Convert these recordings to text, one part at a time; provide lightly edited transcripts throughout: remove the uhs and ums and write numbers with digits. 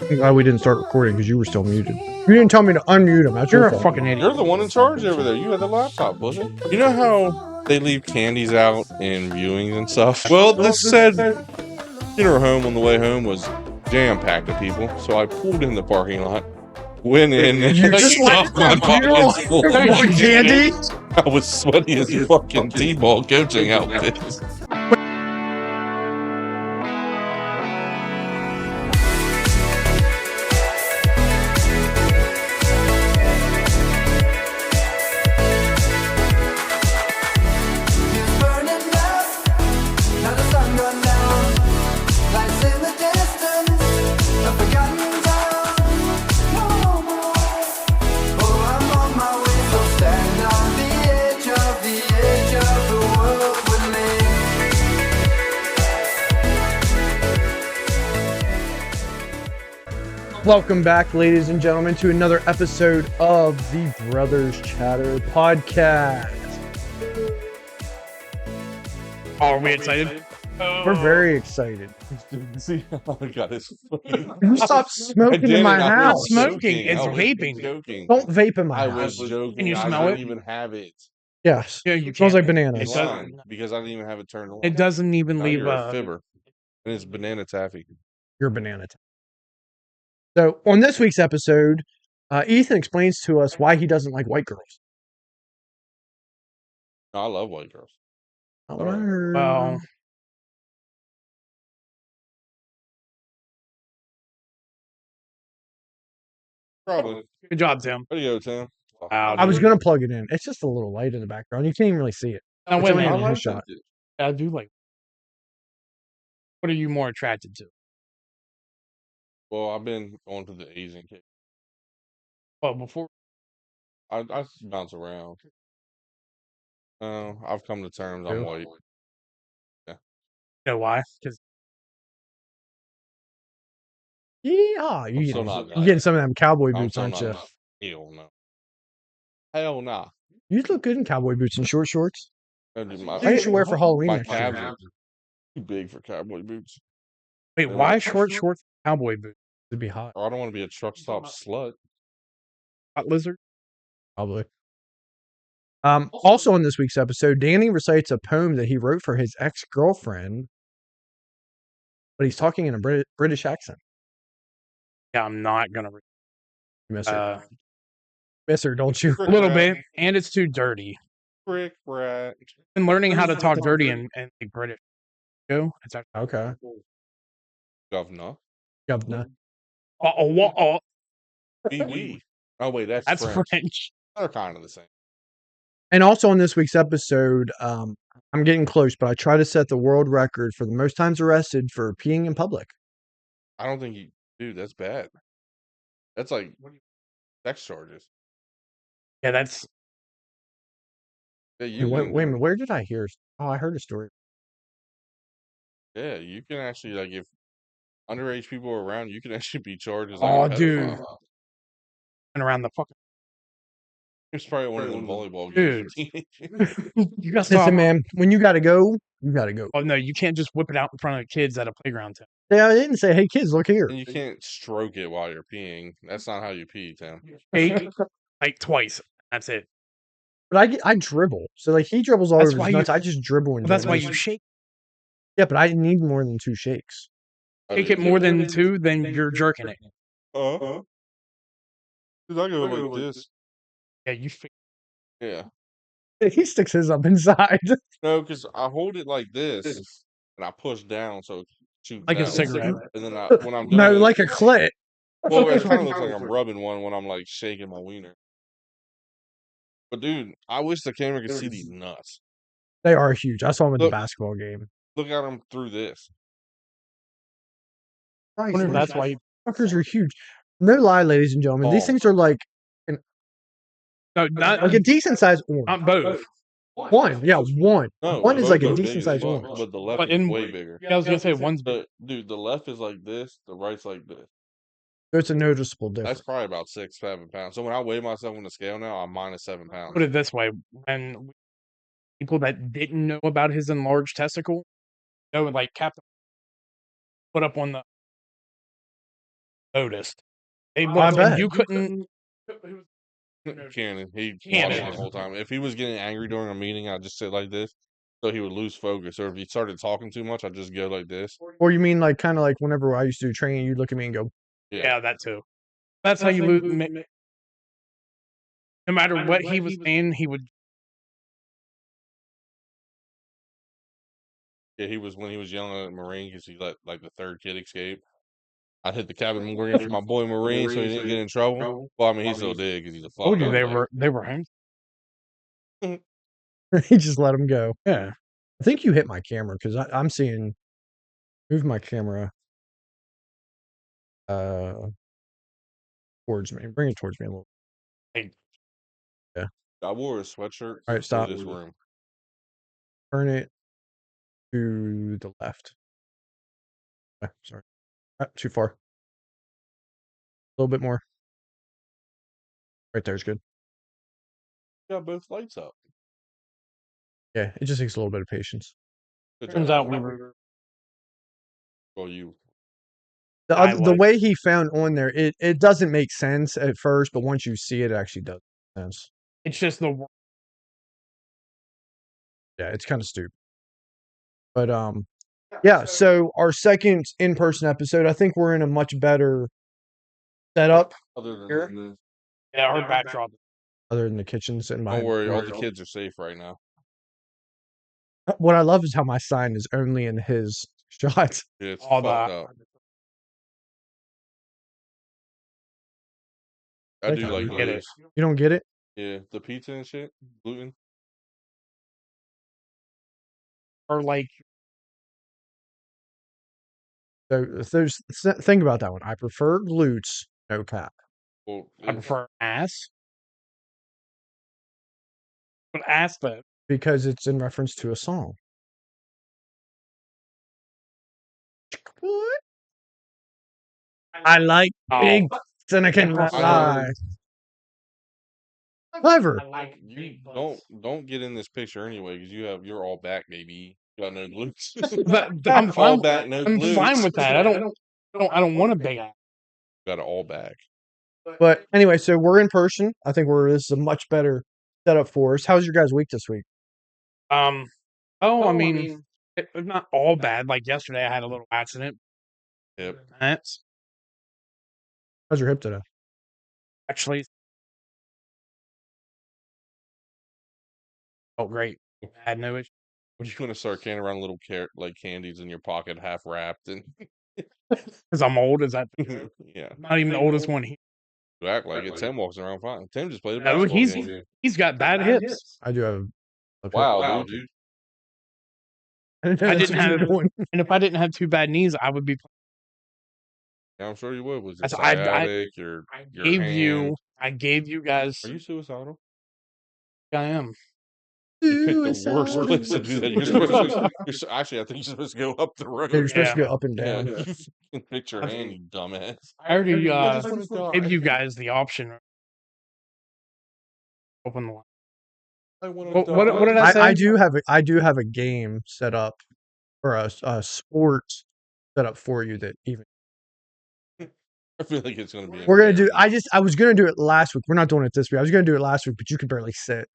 I'm glad we didn't start recording because you were still muted. You didn't tell me to unmute him. That's You're your a fault. fucking idiot. You're the one in charge over there. You had the laptop, pussy. You know how they leave candies out in viewings and stuff? Well, this said funeral home on the way home was jam-packed of people, so I pulled in the parking lot, went in, and You I just stuffed my funeral pockets full of candy? I was sweaty as fucking T-ball coaching outfits. Welcome back, ladies and gentlemen, to another episode of the Brothers Chatter podcast. Oh, are we excited? We're very excited. See, oh my god, it's funny. You stop smoking in my I was house. Smoking, joking. it's I was vaping. Joking. Don't vape in my I house. was joking. Can you I smell didn't it? even have it. Yes. Yeah, you It smells can't. like bananas. It Lying, doesn't. because I didn't even have it turned on. It doesn't even Now leave you're a fibber. And it's banana taffy. You're banana. So, on this week's episode, Ethan explains to us why he doesn't like white girls. No, I love white girls. Well, Probably. good job, Tim. There you go, Tim. Wow, I was dude. going to plug it in. It's just a little light in the background. You can't even really see it. Now, It's wait a only I on minute. his like shot. it. I do like. What are you more attracted to? Well, I've been going to the Asian kick. Well, before. I bounce around. I've come to terms. I'm Who? white. You know why? Because Yeah, I'm still not you're black. getting some of them cowboy I'm boots, still aren't not you? enough. Hell no. Hell nah. You look good in cowboy boots and short shorts. Dude, I think you should wear for Halloween my next year. calves are too big for cowboy boots. wait, Yeah. why short shorts, cowboy boots, It'd be hot. Or I don't want to be a truck stop slut. hot lizard? Probably. Also on this week's episode, Danny recites a poem that he wrote for his ex-girlfriend, but he's talking in a British accent. Yeah, I'm not gonna. You miss her. Miss her, don't you? A little bit, and it's too dirty. Frick rat. And learning how to talk dirty and like British. It's actually. Okay. Governor. Governor. Wee. Oh wait, that's That's French. French. They're kind of the same. And also on this week's episode, I'm getting close, but I try to set the world record for the most times arrested for peeing in public. I don't think you, dude. That's bad. That's like sex charges. Yeah, that's. Yeah, Wait, you. wait can- a minute, where did I hear? Oh, I heard a story. Yeah, you can actually like if underage people are around, you can actually be charged as Oh, like a dude. pedophile. And around the fucking. It's probably one of them volleyball games. for teenagers. You got to stop. Listen, man, when you gotta go, you gotta go. Oh no, you can't just whip it out in front of kids at a playground. Tim. Yeah, I didn't say, hey kids, look here. And you can't stroke it while you're peeing. That's not how you pee, Tim. Shake like twice. That's it. But I dribble. So like he dribbles all That's over why his nuts. you- I just dribble and Well, that's why dribble. you shake. Yeah, but I need more than 2 shakes. Shake it more than 2, then you're jerking it. Cause I go like this. Yeah, you. Yeah. He sticks his up inside. No, because I hold it like this and I push down so it shoots Like a out. cigarette. And then when I'm doing No, it, like a clit. well, it kind of looks like I'm rubbing one when I'm like shaking my wiener. But dude, I wish the camera could see these nuts. They are huge. I saw them at the Look. basketball game. Look at them through this. I wonder if that's why. Fuckers are huge. No lie, ladies and gentlemen. These Oh. things are like No, not a decent sized orange. not both. One, yeah, one. No, One they're is like both a big decent as sized fuck, orange. but the left But is in- way bigger. Yeah, I was gonna say one's. Dude, the left is like this, the right's like this. There's a noticeable difference. That's probably about 6-7 pounds. So when I weigh myself on the scale now, I'm minus 7 pounds. Put it this way: when people that didn't know about his enlarged testicle, like Captain put up on the noticed. They Oh, I looked, and bet. you couldn't. Cannon. He watched Cannon. the whole time. If he was getting angry during a meeting, I'd just sit like this, so he would lose focus. Or if he started talking too much, I'd just go like this. Or you mean like kind of like whenever I used to do training, you'd look at me and go, Yeah, that too. That's how you lose. No matter what he was saying, he would. Yeah, he was when he was yelling at Marine because he let like the third kid escape. I hit the cabin Marine for my boy Marine so he didn't get in trouble. Well, I mean, he still did because he's a fuck. Told you they were home. he just let him go. Yeah. I think you hit my camera because I'm seeing. Move my camera. Towards me. Bring it towards me a little. I wore a sweatshirt. All right, stop. This room. Turn it to the left. Sorry. Too far. A little bit more. Right there's good. Got both lights up. Yeah, it just takes a little bit of patience. Turns out we were. Well, you. The way he found on there, it doesn't make sense at first, but once you see it, it actually does make sense. It's just the. Yeah, it's kind of stupid. But yeah. So our second in-person episode, I think we're in a much better setup. Other than Here? this. Yeah, our backdrop. Other than the kitchen sitting behind. Don't worry, the all door. the kids are safe right now. What I love is how my sign is only in his shot. Yeah, it's All fucked the. up. I do like Get it. those. You don't get it? Yeah, the pizza and shit, gluten. Or like. So think about that one. I prefer glutes, no cap. Well, I prefer ass. But ass, but Because it's in reference to a song. What? I like big and I can lie. Clever. you don't get in this picture anyway because you're all back, baby. You got no glutes. I'm all fine. back, no I'm glutes. fine with that. I don't want a big ass. Got it all back. But anyway, so we're in person. I think this is a much better setup for us. How's your guys' week this week? I mean, it's not all bad. Like yesterday, I had a little accident. Yep. That's How's your hip today? actually. Oh, great. I had no issue. We're just gonna start carrying around little candies in your pocket, half wrapped, and Because I'm old. Is that yeah. not even the oldest one here? You act like it. Tim walks around fine. Tim just played a No, basketball game. he's got bad hips. I do have. Wow, dude. I didn't have one. And if I didn't have two bad knees, I would be. Yeah, I'm sure you would. Was it That's- sciatic? Your hand? I gave you guys. Are you suicidal? I am. You picked the worst place to do that. You're supposed to, actually, I think you're supposed to go up the road. Yeah, you're supposed to go up and down. Yeah, you fucking picked your hand, you dumbass. I already I just wanna gave die. you guys the option. Open the line. I wanna What die. did I say? I do have a game set up or a sports set up for you that even I feel like it's gonna be. we're gonna do. embarrassing. I was gonna do it last week. We're not doing it this week. I was gonna do it last week, but you could barely sit.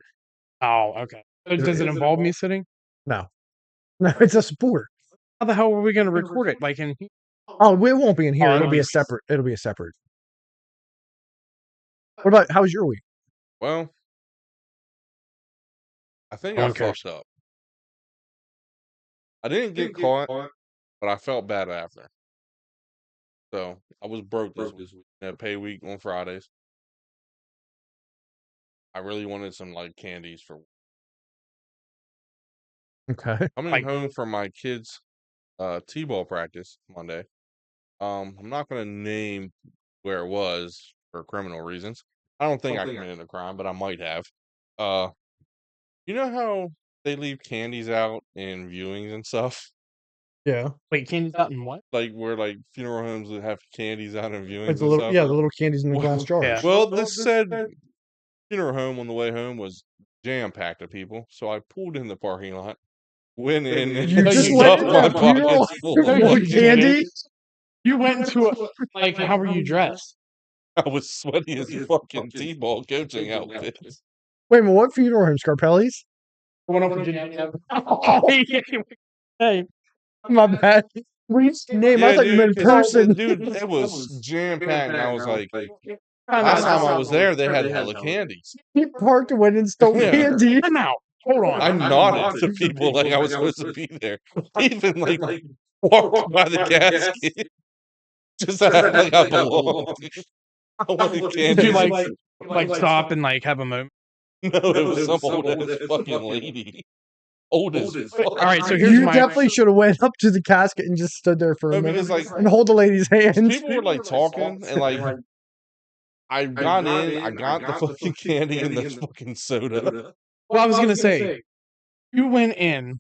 Oh, okay. So does it involve me sitting? No, it's a sport. How the hell are we going to record it? Like in. Oh, it won't be in here. Oh, It'll be a separate. It'll be a separate. What about how was your week? Well, I think No I one cares. fucked up. I didn't get caught, but I felt bad after. So I was broke this week. Pay week on Fridays. I really wanted some like candies for Okay. coming home from my kids' t-ball practice Monday. I'm not gonna name where it was for criminal reasons. I don't think I committed a crime, but I might have. You know how they leave candies out in viewings and stuff? Yeah. Wait, candy's out in what? Like where like funeral homes would have candies out in viewings Like the and little, stuff. the little candies in the glass jars. Yeah. Well, this said funeral home on the way home was jam-packed of people, so I pulled in the parking lot, went in, and You just stuffed let my the funeral pockets full of home candy. candy? You went into a like, how were you dressed? I was sweaty as fucking T-ball coaching outfits. Wait a minute, what funeral home? Scarpelli's? Going up Virginia. Oh, hey, My bad. Reed's name. I Yeah, thought you meant dude, 'cause person. dude, it was jam-packed, and I was like, last time I was there, they had hella candies. He parked and went and stole Yeah. candy. I'm out. Hold on. I nodded to people like I was supposed to be there. Even like walked by the casket. Just to act like I belonged. I wanted Did candy. you like stop and like have a moment? No, it was some old ass fucking lady. Old as fuck. All right, so here's You my definitely should have went up to the casket and just stood there for a No, minute because like and hold the lady's hand. people were like talking and like I got in, I got the fucking candy and the fucking soda. Well, I was gonna say you went in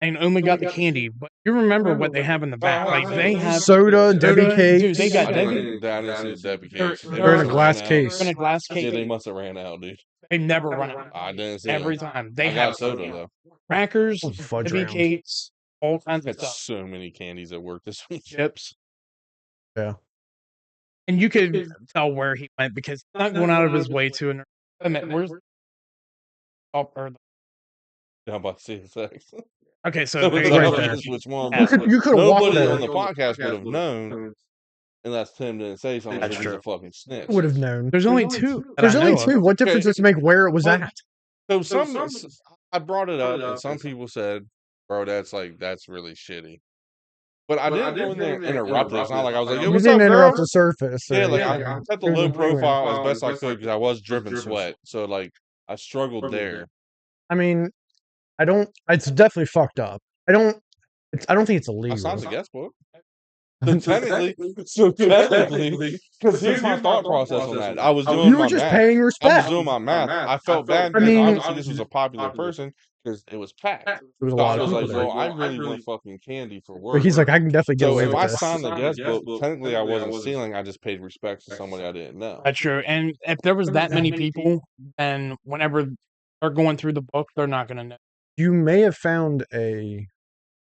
and only got the candy, but you remember what they have in the back. Like they have Soda, Debbie Dude, cakes. they got I Debbie. didn't see the Debbie They're- cakes. they're in a must have glass ran out. case. in a glass Yeah, case. they must have ran out, dude. They never run out. I didn't see Every them. time they I have got soda though. crackers, Oh, fudge Debbie rounds. cakes, all kinds I of had stuff, so many candies at work this week. chips. Yeah. And you could tell where he went because he's not going out of his way to. Where's or I'm about to see the sex. okay, so It there was you go. obvious which one, Yeah. but You could have walked nobody there. on the podcast would have known unless Tim didn't say something. That's He's a true. fucking snitch. Would have known. There's only two. that There's I only know of. two. What difference Okay. does it make where it was Well, at? So I brought it up, and some people said, "Bro, that's really shitty." But I didn't go in there and interrupt it. It's not like I was like, "Yo, You what's up, didn't interrupt girl?" the surface. Yeah, like Yeah. I kept the It was low a fluid. profile as best I could because I was dripping sweat. So like I struggled there. I mean, I don't. It's definitely fucked up. I don't think it's I illegal. signed the guest book. So technically, because here's my thought process on that. I was doing You were my just math. paying I was respect. doing my math. I felt bad I because mean- obviously this was a popular person because it was packed. There was a So I lot of was people like, there. well, I really want fucking candy for work. But he's like, I can definitely get So away if with I this. signed the guest book, technically I wasn't stealing. I just paid respect to somebody I didn't know. That's true. And if there was that many people, then whenever they're going through the book, they're not going to know. You may have found a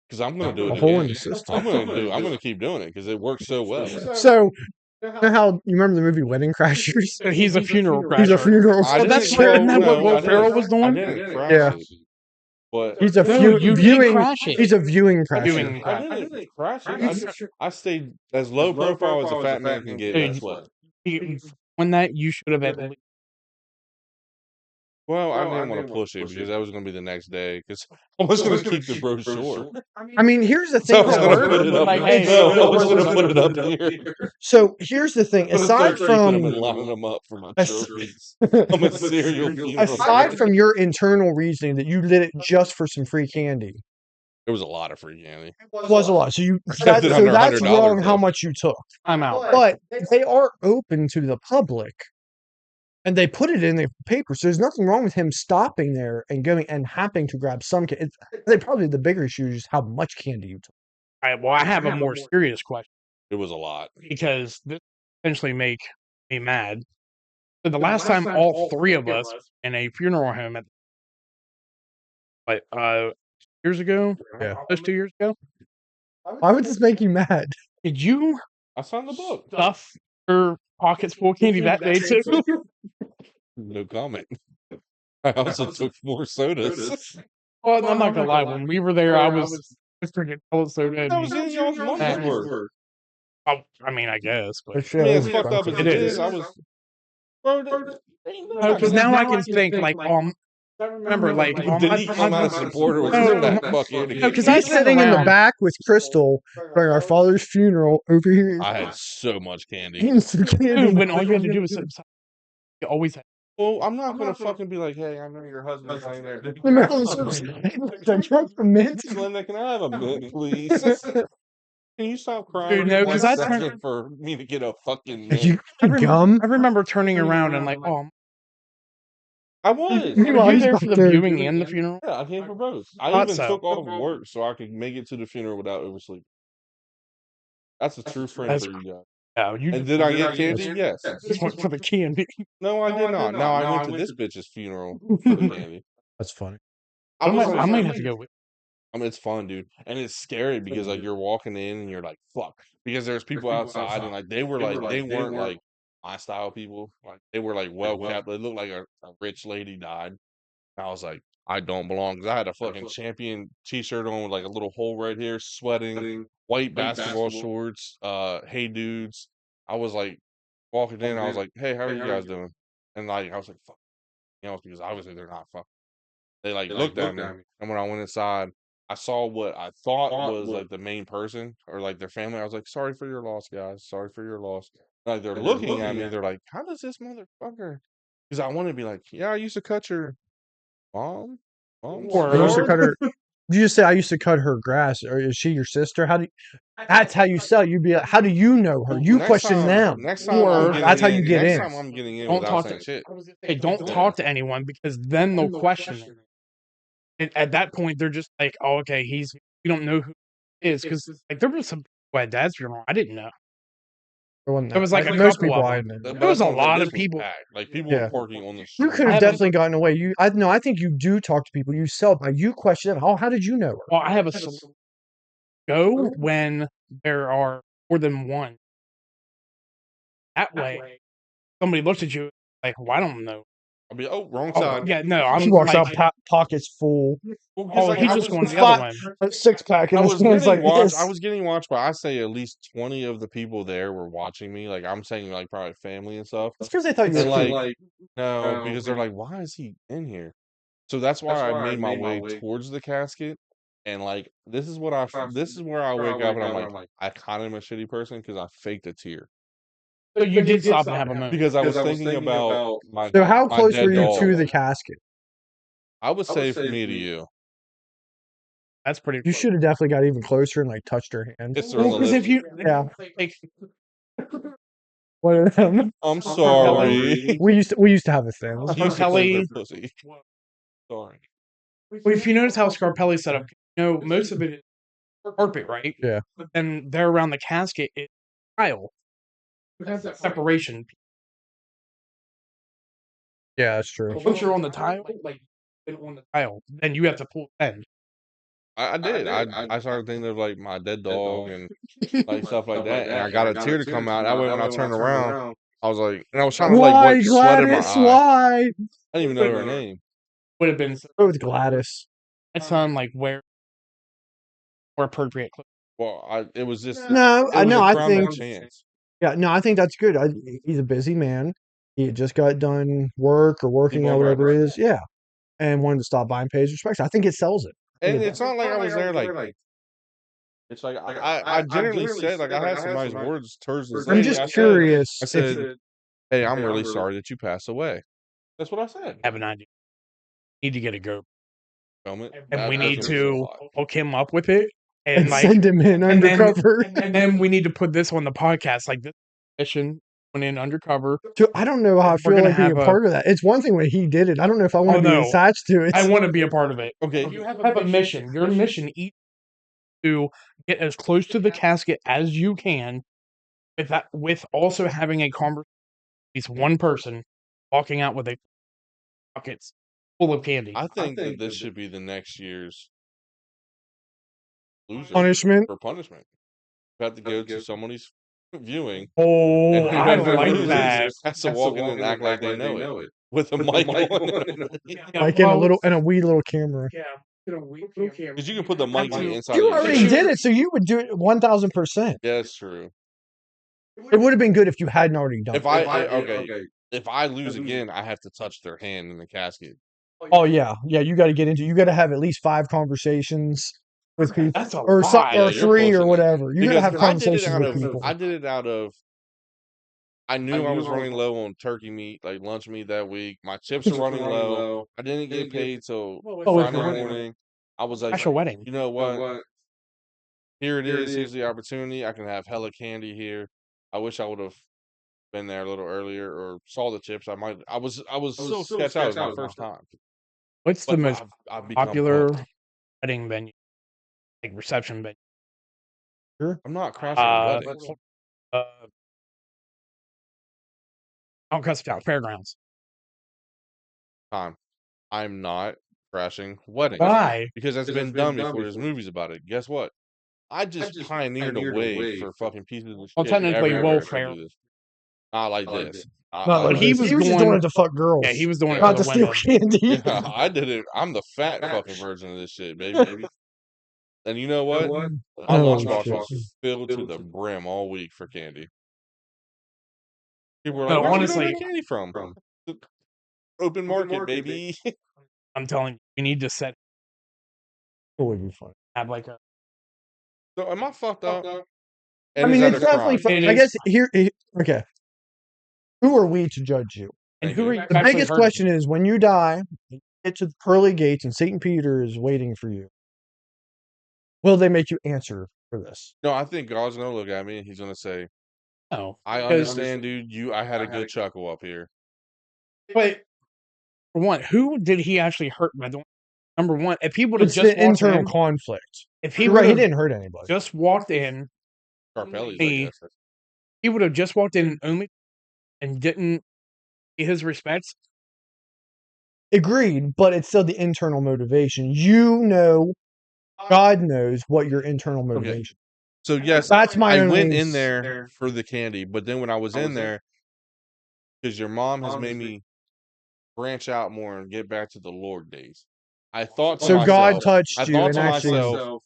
Because I'm gonna do it hole in again. the system. I'm gonna keep doing it because it works so well. So, you know how you remember the movie Wedding Crashers? So he's a funeral crasher. He's a funeral. I Well, that's didn't- what- isn't that what no, Will I Ferrell didn't- was doing? I didn't crash Yeah. it, but He's a No, you did viewing. crash it. He's a viewing crasher. Viewing I didn't crash it. I stayed as low profile as a fat man can get. Dude, That's what. When that you should have at least. Well, I didn't want to push it because that was going to be the next day. Because I was going to keep the brochure. I mean, here's the So thing. I was with going to work. put it up. Like, hey, No, I was going to put it up here. So here's the thing. I'm gonna Aside start keeping them from and lining them up for my As- trophies. I'm a serial funeral. aside from your internal reasoning that you did it just for some free candy, There was a lot of free candy. it was a lot. So you kept it under that's $100 wrong how though. much you took. I'm out. But they are open to the public. And they put it in the paper. So there's nothing wrong with him stopping there and going and happening to grab some candy. They probably the bigger issue is how much candy you took. All right, well, I have a more serious question It was a lot. because this essentially make me mad. So the last time all three of us in a funeral home at years ago, Yeah. those 2 years ago, Why would this make you mad? did you I signed the book. stuff your pockets full of candy that day too? No comment. I also took more sodas. Well, I'm not gonna lie. When we were there, I was drinking cold soda. That was And, in y'all's money's worth. I mean, I guess, but But yeah, I mean, it as was fucked up as expensive. it It is, is. I was. Bro, because now I can think like, I remember like, did he come out of support or was No, he that fucking? no, 'cause I He's sat sitting in the around. back with Crystal during our father's funeral over here. I had so much candy. Eating some candy. Dude, when all you had to do was you always had. Well, I'm not gonna fucking be like, hey, I know your husband's hanging there. Dude. The middle of the drunk for mint. Linda, can I have a mint, please? Can you stop crying? Dude, no, for 'cause one I second turned- for me to get a fucking mint. You I remember, gum? I remember turning around and like, oh, I was. You were are you there for the fucking- viewing and the funeral? Yeah, I came for both. I Thought even so. took off work so I could make it to the funeral without oversleeping. That's a true friend That's for you guys. Yeah, you And did I get candy? Yes. just went for the candy. No, I did not. Now I went to this bitch's funeral for the candy. That's funny. I might have to go with. I mean, it's fun, dude, and it's scary because like you're walking in and you're like, "Fuck," because there's people outside and like they weren't like my style people. Like they were like well kept. They looked like a rich lady died. I was like, I don't belong because I had a fucking champion T-shirt on with like a little hole right here, sweating, white basketball shorts. Hey dudes, I was like walking in. I was like, hey, how are you guys doing? And like I was like, fuck, because obviously they're not fucking. They like looked at me, and when I went inside, I saw what I thought was like the main person or like their family. I was like, sorry for your loss, guys. Sorry for your loss. Like they're looking at me. They're like, how does this motherfucker? Because I want to be like, yeah, I used to cut your mom. Mom's Or- I used to yard." cut her. You just say I used to cut her grass, or is she your sister? How do? That's how you sell. You'd be like, how do you know her? Well, You next question time- them. Next time, Or- I'm that's how getting you in- get next in. time I'm getting in Don't without talk saying to shit. Hey, don't Yeah. talk to anyone because then they'll question it. And at that point, they're just like, "Oh, okay, you don't know who he is," because like there was some people at Dad's funeral I didn't know. There was like a most couple people of I them. know. But There was that's a what I'm saying, lot this of was people. packed. Like people Yeah. were parking on the You street. could have haven't- definitely gotten away. I think you do talk to people. You sell by you question them. How did you know her? Well, I have a go when there are more than one. That way, somebody looks at you like, "Well, I don't know." I'll be wrong Oh, side. yeah, no, She I'm walks like, out, pockets full, Well, 'cause, "Oh, like, he I just was- won the spot- other one." a 6-pack, and I his was hands getting like watched. this. I was getting watched, but I say at least 20 of the people there were watching me. Like I'm saying, like probably family and stuff. That's because they thought you And were like, cute. no, because they're like, why is he in here? So that's why I made my way towards the casket. And like, this is where I wake up and I'm like, I kind of am a shitty person because I faked a tear So you did stop and have a moment. because I was thinking about my. So how my close dead were you dog. to the casket? I would say from me to you. That's pretty. You should have definitely got even closer and like touched her hand. It's Well, because if you, Yeah. like, One of them. I'm sorry. We used to have a thing. He used to play Scarpelli- with pussy. Sorry. well, if you notice how Scarpelli set up, most of it is carpet, right? Yeah. But then there around the casket is tile. It has that separation. Yeah, that's true. Once you're on the tile, like on the tile, then you have to pull the end. I did. I started thinking of like my dead dog and like stuff like that, and I got a tear to come out. That way, when I turned around, I was like, and I was trying to like Why, wipe sweat in my Gladys? eye. Why? I didn't even know her name. Would have been Go with Gladys. that's on like where appropriate. Well, it was just No, it was a I crime by think chance. yeah, no, I think that's good. He's a busy man. He had just got done work or working People out, whatever it right. is. Yeah, and wanted to stop by and pay his respects. I think it sells it. And it's not like I was there like. It's like I generally said like I had some nice words towards this I'm lady. just curious. I said, "Hey, I'm really sorry that you passed away." That's what I said. Have an idea. Need to get a GoPro, Film it. and That- we that's need what to it's like. hook him up with it, and and like, send him in and then- undercover. and then we need to put this on the podcast, like this mission went in undercover. So I don't know how I We're feel gonna like being have a a- part of that. It's one thing when he did it. I don't know if I want Oh, to be no. attached to it. I want to be a part of it. Okay. You have a mission. Your mission each to get as close to the casket as you can, with also having a conversation. At least one person walking out with a pockets full of candy. I think that this should be the next year's loser Punishment. for punishment. You have to go to somebody's viewing. Oh, and I whoever like loses that. has to walk in and act like they know it with a mic on. Like in a wee little camera. Yeah. Because you can put the mic on the inside. You of your already ear. did it, so you would do it 1,000%. Yeah, that's true. It would have been good if you hadn't already done If it. if I lose again, I have to touch their hand in the casket. Oh yeah, you got to get into. You got to have at least 5 conversations with people, That's a or lot. some, Yeah, or you're 3 close or enough. whatever. You got to have Because I did it conversations out with of. people. I did it out of. I knew I was running low on turkey meat, like lunch meat that week. My chips are running low. I didn't get paid till Friday morning. I was like, Special wedding. you know what? Here it is. Here's the opportunity. I can have hella candy here. I wish I would have been there a little earlier or saw the chips. I was so sketched out. It was my first time. What's the But most I've become popular hooked. wedding venue, like reception venue? I'm not crashing a wedding. Mount Custom Fairgrounds. I'm not. crashing weddings. Why? Because that's been done before. There's movies about it. Guess what? I just pioneered a way for fucking pieces of Well, shit technically, Will everywhere to Ferrell. do this. Not like this. Not But like he this. was He was just going- doing it to fuck girls. Yeah, he was doing it not for to the steal women. candy. Yeah, I did it. I'm the fat fucking version of this shit, baby. And you know what? My Oh, lunchbox shit. was filled to the brim all week for candy. People were No, like, "Where'd you honestly- get candy from?" Open market, baby. I'm telling you, you need to set It would be fun. have like a. So am I fucked up? I And mean, is that it's a definitely crime? fun. It I is guess okay. Who are we to judge you? And Thank who you. are you The actually biggest hurting? question is when you die, you get to the pearly gates and St. Peter is waiting for you. Will they make you answer for this? No, I think God's gonna look at me and he's gonna say, No, "I because- understand, dude. I had a good chuckle up here." but for one, who did he actually hurt by doing? Number one, if he would have It's just the internal walked in, conflict. if he You're would right, he have didn't hurt anybody. just walked in, Scarpelli's, Me. I guess. he would have just walked in and only and didn't pay his respects. Agreed, but it's still the internal motivation. You know, God knows what your internal motivation. So yes, That's my I only went in there for the candy, but then when I was in there, because your mom has made me branch out more and get back to the Lord days. I thought to So myself, God touched I you thought and to actually. myself,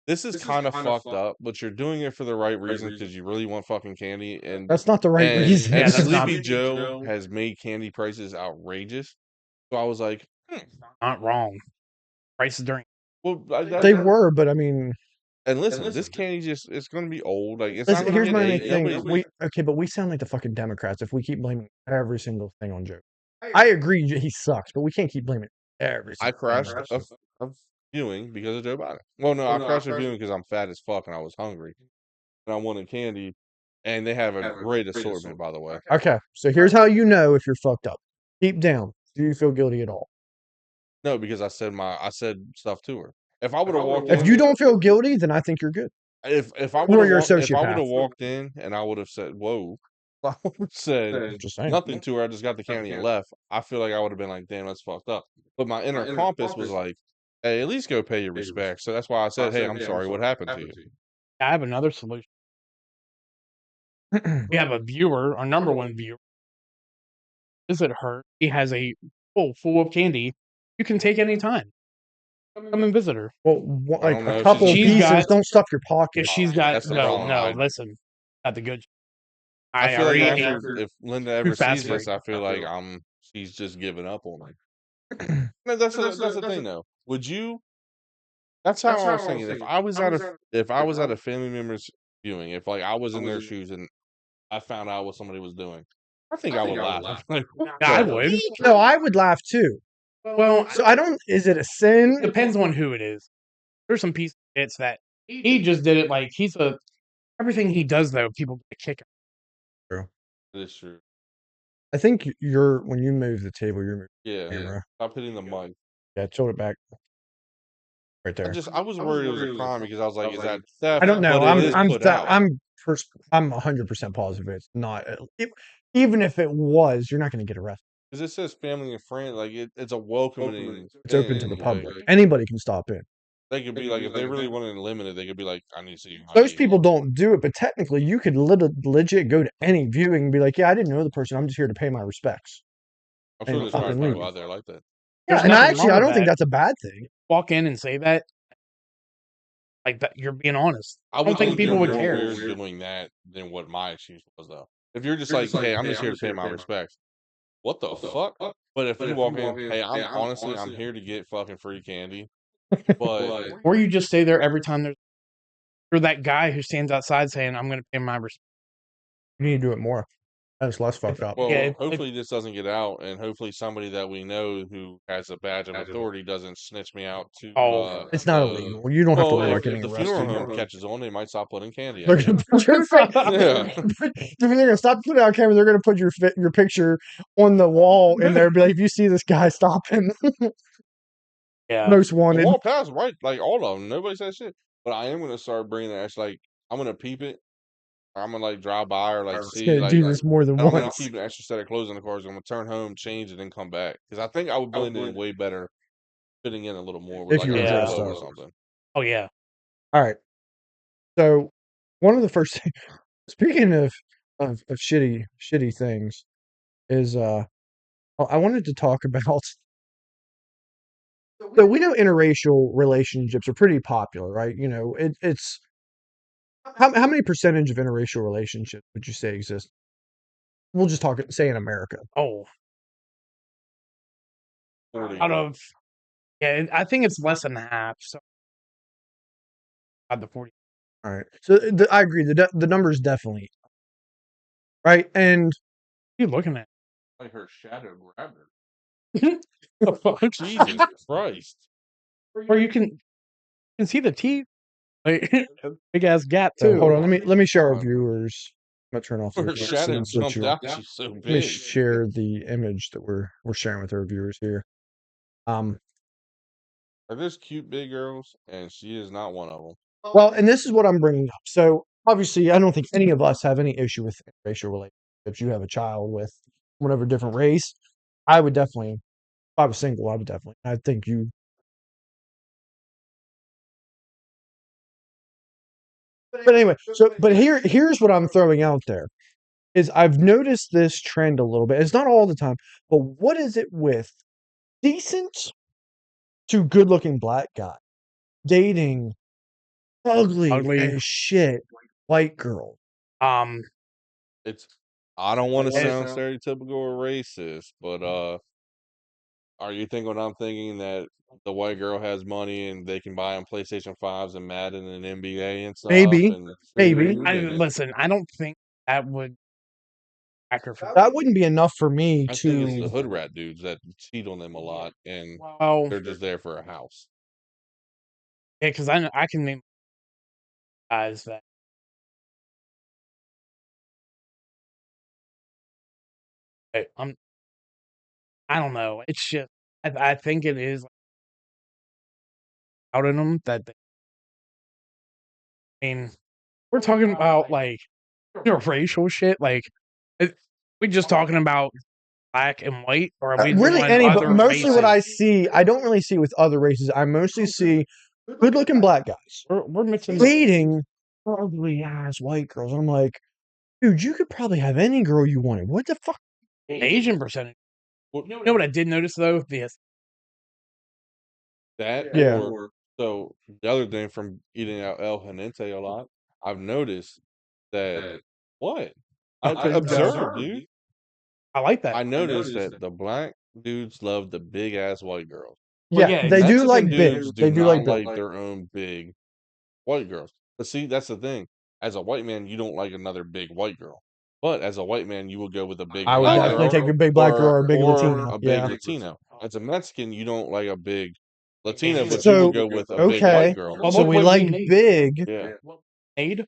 this is kind of fucked up, but you're doing it for the right reason because you really want fucking candy. And That's not the right and, reason. and Yeah, that's not- Sleepy Joe has made candy prices outrageous. So I was like, Not wrong. Prices during. well, They were, but I mean, And listen, this candy just—it's going to be old. Like, it's listen, not here's going my to only get thing. But we sound like the fucking Democrats if we keep blaming every single thing on Joe. I agree, he sucks, but we can't keep blaming every. I Single thing crashed on a viewing because of Joe Biden. Well, no, I crashed a viewing because I'm fat as fuck and I was hungry, and I wanted candy. And they have a great assortment, by the way. Okay, so here's how you know if you're fucked up. Deep down, do you feel guilty at all? No, because I said stuff to her. If I would have walked If in, you don't feel guilty, then I think you're good. if I Or would you're a have if I would sociopath. have walked in and I would have said, "Whoa," I would have said Just saying. nothing to her. I just got the candy and left. I feel like I would have been like, "Damn, that's fucked up." But my inner compass was like, "Hey, at least go pay your respects." So that's why I said, "Hey, I'm sorry. What happened to you?" I have another solution. We have a viewer, our number one viewer. Visit her. He has a bowl full of candy. You can take any time. Come and visit her. Well, I like don't know a if couple she's pieces, got- don't stuff your pocket. If she's got That's the no, problem. no. Listen, got the good. I feel like already after, if Linda ever fast sees this, break. I feel like she's just giving up on me. No, that's the thing though. Would you? That's how I was thinking. If I was at a family member's viewing, if like I was in their shoes and I found out what somebody was doing, I think I would laugh. Like, I would. No, I would laugh too. Well, So I don't. Is it a sin? depends on who it is. There's some piece of it's that he just did it like he's a everything he does though. People get a kick. That's true. I think you're when you move the table, you're moving Yeah. the camera. Stop hitting the mic. Yeah, tilt it back. Right there. I was worried it was a crime because I was like, is that theft? I don't know. But it is put out. I'm 100% positive it's not. Even if it was, you're not going to get arrested. Because it says family and friends, like it's a welcoming. It's open to the thing, public. like, Anybody can stop in. they could be like, if they really wanted to limit it, they could be like, I need to see you. Most people don't do it, but technically, you could legit go to any viewing and be like, "Yeah, I didn't know the person. I'm just here to pay my respects." I'm sure and there's probably fucking people leave. out there like that. Yeah, There's and nothing actually, wrong I with don't think that. that's a bad thing. Walk in and say that. Like that, you're being honest. I don't think people you're would more care. weird doing that than what my excuse was, though. If you're just like, hey, I'm just here to pay my respects. What the fuck? But if you walk in, hey, I'm here to get fucking free candy. But Or you just stay there every time you're that guy who stands outside saying, "I'm going to pay my respect." You need to do it more. That's less fucked up. well, Yeah, hopefully this doesn't get out, and hopefully somebody that we know who has a badge of authority doesn't snitch me out to. Oh, It's not illegal. You don't have to Well, worry if, about getting if the funeral arrested. home catches on, they might stop putting candy They're out. gonna put your face. Yeah. They're gonna stop putting out camera. They're gonna put your picture on the wall in there. Be like, if you see this guy, stop him. yeah. Most The wanted. wall pass, right? Like all of them. Nobody says shit. But I am gonna start bringing that. It's like I'm gonna peep it. I'm gonna like drive by or like It's see. gonna Like, do this more than and I'm gonna once. keep an extra set of clothes in the cars. I'm gonna turn home, change it, and come back because I think I would blend in way better fitting in a little more with If like you a were J dressed Lo or up. something. Oh yeah. All right. So one of the first things, speaking of shitty things, is I wanted to talk about. So we know interracial relationships are pretty popular, right? You know, it's how many percentage of interracial relationships would you say exist? We'll just say in America. Oh, 40. out of I think it's less than half. So out the 40. All right. So I agree. The number is definitely right. And What are you looking at? Like her shadow grabbed her. The fuck? Jesus Christ. Where you can see the teeth. Like, big ass gap so too. hold on. Let me share our viewers. I'm gonna turn off the Her recording shadow so that jumped you. out. She's so Let me big. share the image that we're sharing with our viewers here. Like, there's cute big girls, and she is not one of them. Well, and this is what I'm bringing up. So obviously, I don't think any of us have any issue with racial relationships. You have a child with whatever different race. I would definitely, if I was single, I would definitely. I think you. But anyway, but here's what I'm throwing out there is I've noticed this trend a little bit. It's not all the time, but what is it with decent to good-looking black guy dating ugly as shit white girl? It's. I don't want to sound stereotypical or racist, but are you thinking what I'm thinking, that the white girl has money and they can buy them PlayStation 5s and Madden and NBA and stuff? Maybe, And maybe. Listen, I don't think that would factor for That wouldn't be enough for me I think it's the to. hood rat dudes that cheat on them a lot, and well, they're just there for a house. yeah, because I can name guys that I don't know. It's just I think it is out in them that I mean, we're talking about like racial shit. Like, we just talking about black and white, or are we Really doing any, but other mostly what I races? see, I don't really see with other races. I mostly see good-looking black guys We're mixing dating ugly ass white girls. I'm like, dude, you could probably have any girl you wanted. What the fuck? Asian percentage. Well, You know what I did notice though? that Yeah. or so the other thing from eating out El Genente a lot, I've noticed that what I observed, dude. I like that. I noticed that the black dudes love the big ass white girls. Well, Yeah, yeah, they do Mexican like big. dudes They do like big. like their own big white girls. But see, that's the thing. As a white man, you don't like another big white girl. But as a white man, you will go with a big I would black definitely girl take a big black girl or a big or Latina. a big Yeah. Latino. As a Mexican, you don't like a big Latina, but you So will go with a big okay, white girl. Well, so we what like we made. big. Yeah. Made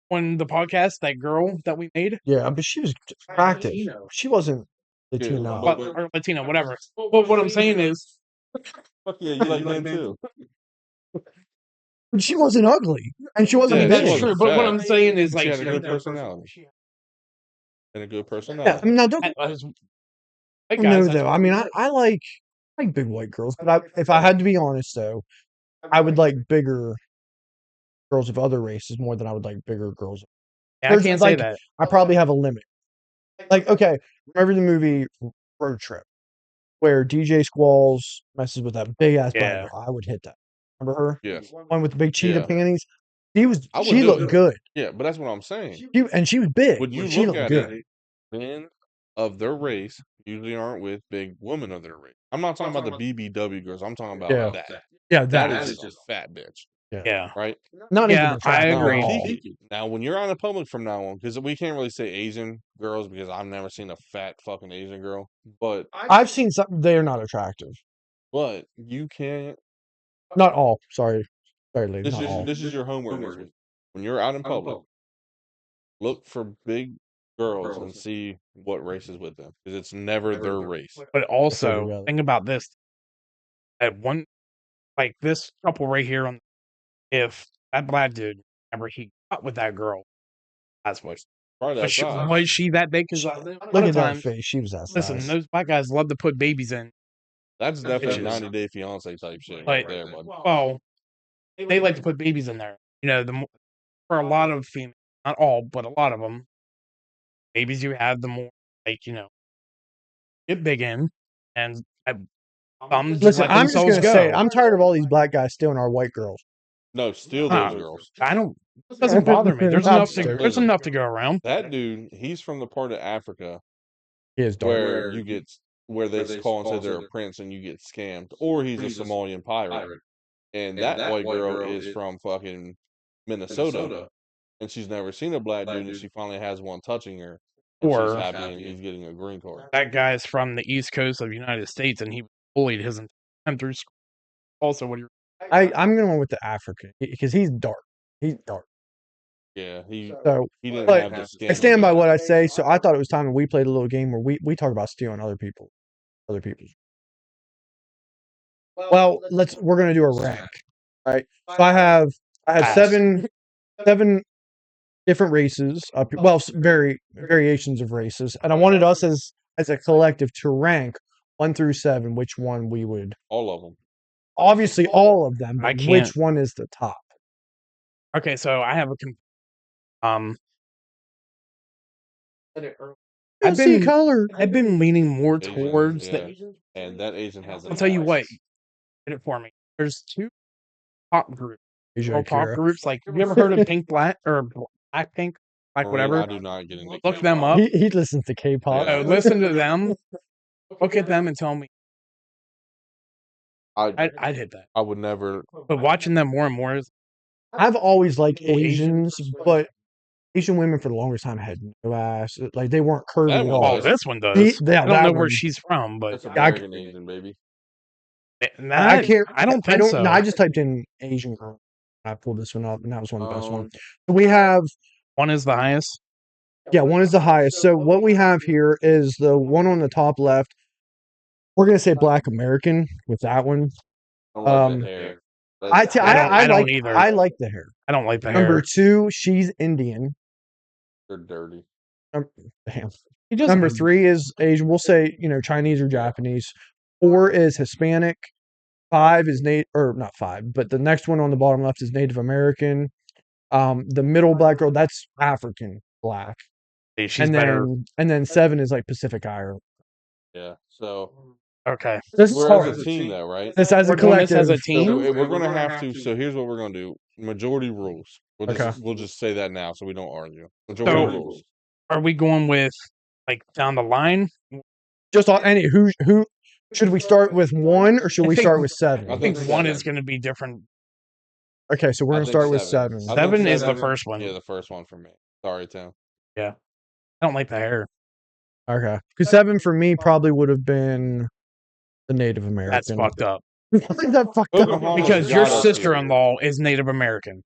on the podcast, that girl that we made, Yeah, but she was attractive. She wasn't Latino. or Latino, whatever. But what I'm saying is, Fuck yeah, you like men too. But she wasn't ugly, and she wasn't Yeah, big. she that's wasn't true. But what fat. I'm saying is, She like, had a good personality. And a good Yeah, I personality. mean, now don't I I know though. I mean, I like big white girls, but if I had to be honest though, I would like bigger girls of other races more than I would like bigger girls. I There's, can't say like, that. I probably have a limit. Like, okay, remember the movie Road Trip, where DJ Squalls messes with that big ass black Yeah. girl? I would hit that. Remember her? Yes. One with the big cheetah Yeah. panties. I would She do looked it. good. Yeah, but that's what I'm saying. She was big. When you She look looked at good. it, men of their race usually aren't with big women of their race. I'm not talking about the BBW girls. I'm talking about Yeah. that. Yeah, That is just a fat bitch, Yeah. right? Not Yeah, even attractive I at agree. all. Now, when you're out in public from now on, because we can't really say Asian girls because I've never seen a fat fucking Asian girl, but I've seen some. They're not attractive. you can't. Not all. Sorry, lady. Not all. This is your homework this week. When you're out in public, look for big girls and see what race is with them, because it's never their race. But also, together. think about this. At one, like this couple right here, if that black dude, remember, he got with that girl, that's what. Probably that size. Was she that big? Because a lot Look of at that times, face. She was that listen, size. those black guys love to put babies in That's definitely bitches. 90 Day Fiance type shit Like, right there, bud. well, they like to put babies in there. You know, for a lot of females, not all, but a lot of them, babies you have, the more like get big in, and some just Listen, let I'm just themselves gonna say go. I'm tired of all these black guys stealing our white girls. No, steal Huh. those girls. I don't. It doesn't bother me. There's I'm enough. stupid. There's enough to go around. That dude, he's from the part of Africa He is dark. where you get where they call and say they're a prince and you get scammed, or he's a Somalian pirate. And that white girl is from fucking Minnesota, and she's never seen a black dude, and she finally has one touching her, and she's Or happy, and he's getting a green card. that guy's from the East Coast of the United States, and he was bullied his entire time through school. Also, what you're I'm going with the African because he's dark. He's dark. Yeah, he So didn't but have the skin. I stand by what I say. So I thought it was time that we played a little game where we talk about stealing other people's. Well, we're gonna do a rank, right? So I have Pass. seven different races up. Well, variations of races, and I wanted us as a collective to rank 1 through 7, which one we would. All of them. Obviously, all of them. I But can't. which one is the top? Okay, so I have a I've See been color. I've been leaning more Asians, towards yeah. the. And that Asian has. I'll tell you what. Get it for me. There's 2 pop groups. Or pop groups. Like, have you ever heard of Pink Black or Blackpink? Like whatever. I do not get into. Look them up. He listens to K-pop. Yeah. Listen to them. Look at them and tell me. I'd hit that. I would never. But watching them more and more is I've always liked Well, Asians, but Asian women for the longest time had no ass. Like they weren't curvy That at one all. well, this one does. Yeah, I don't that know where one. she's from, but That's I- American Asian, baby. I can't. I don't think so. No, I just typed in Asian girl. I pulled this one up, and that was one of the best ones. Um, We have, One is the highest. yeah, one is the highest. So what we have here is the one on the top left. We're gonna say Black American with that one. I don't like that hair. I don't like either. I like the hair. I don't like the Number hair. 2, she's Indian. They're dirty. Damn. He just Number 3 is Asian. We'll say Chinese or Japanese. 4 is Hispanic. 5 is not 5, but the next one on the bottom left is Native American. The middle black girl, that's African black. She's and better. then 7 is like Pacific Islander. Yeah. So Okay. This is we're hard. as a team, though, right? This as a We're doing this collective. as a team? So we're gonna have to. So here's what we're gonna do. Majority rules. Okay. We'll just say that now, so we don't argue. Majority So- rules. Are we going with like down the line? Just on any who should we start with 1 or should I we think- start with I 7? I think think one seven. is going to be different. Okay, so we're I gonna think start with 7. 7. I think 7 is the first one. Yeah, the first one for me. Sorry, Tim. I don't like the hair. Okay, because 7 for me probably would have been the Native American. That's fucked up. Why is that fucked up? Pocahontas Because got your us sister-in-law is Native American.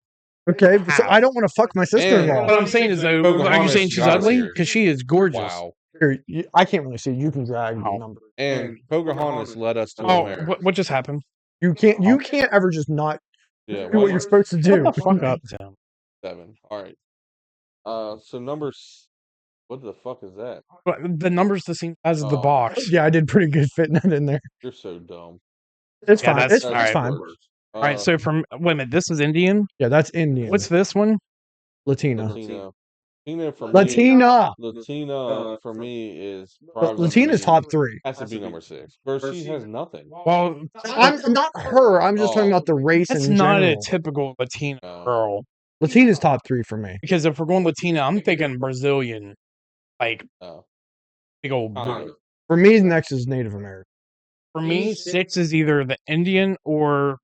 Okay, so How? I don't want to fuck my What sister-in-law. I'm saying is, though, are you Pocahontas saying she's got us ugly? here. Because she is gorgeous. Wow. Here, I can't really see. You can drag the Wow. number. And Pocahontas led us to Oh, America. what just happened? You can't ever just not Yeah, do what you're supposed to do. Shut the fuck up, Tim. 7. All right. So what the fuck is that? But the number's the same as the Oh. box. Yeah, I did pretty good fitting that in there. You're so dumb. It's Yeah, fine. that's- It's alright. fine. All right, so from wait a minute, this is Indian. Yeah, that's Indian. What's this one? Latina? Latina. Latina for me. Latina. Latina for me is But probably Latina's top 3. Has to be number 6. Bro, she has nothing. Well, I'm not her. I'm just talking about the race that's in not general. a typical Latina No. girl. Latina's top 3 for me. Because if we're going Latina, I'm thinking Brazilian, like No. big old. Kinda. For me, next is Native American. For me, 6 is either the Indian or.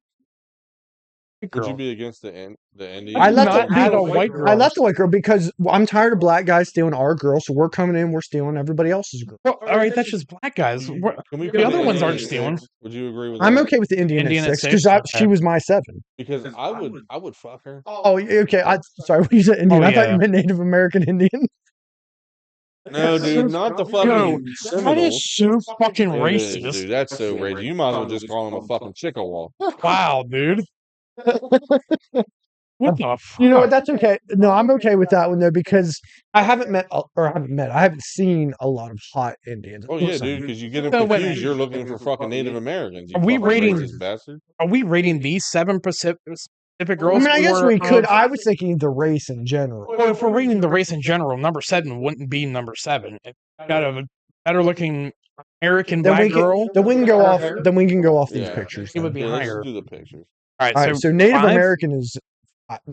Would you be against the Indian? I left not the- add a white girl. I left the white girl because I'm tired of black guys stealing our girl, so we're coming in, we're stealing everybody else's girl. Well, all right, that's just black guys. Can we The put other the ones aren't Indian at stealing. 6? Would you agree with I'm that? okay with the Indian, Indian at at 6 6? because she Okay. was my 7. Because I would fuck her. Oh, okay. Sorry, when you said Indian, Oh, I thought yeah. you meant Native American Indian. No, dude, not the fucking Yo, that Seminoles. is so fucking It is, racist. dude. That's so racist. You might as well just call him a fucking Chickasaw. Wow, dude. What the fuck? You know what? That's okay. No, I'm okay with that one though because I haven't I haven't seen a lot of hot Indians. Oh yeah, dude, because you get them So, wait a confused. minute. You're looking for fucking Native Americans. You Are we fucking rating- racist bastard. Are we rating these 7 specific I girls? mean, I guess or, we could. I was thinking the race in general. Well, if we're rating the race in general, number 7 wouldn't be number 7. If you got a better looking American Then black we can girl. then we can go off. Then we can go off these Yeah. pictures. It would then. be Yeah, let's higher. do the pictures. All right, All right, so Native 5, American is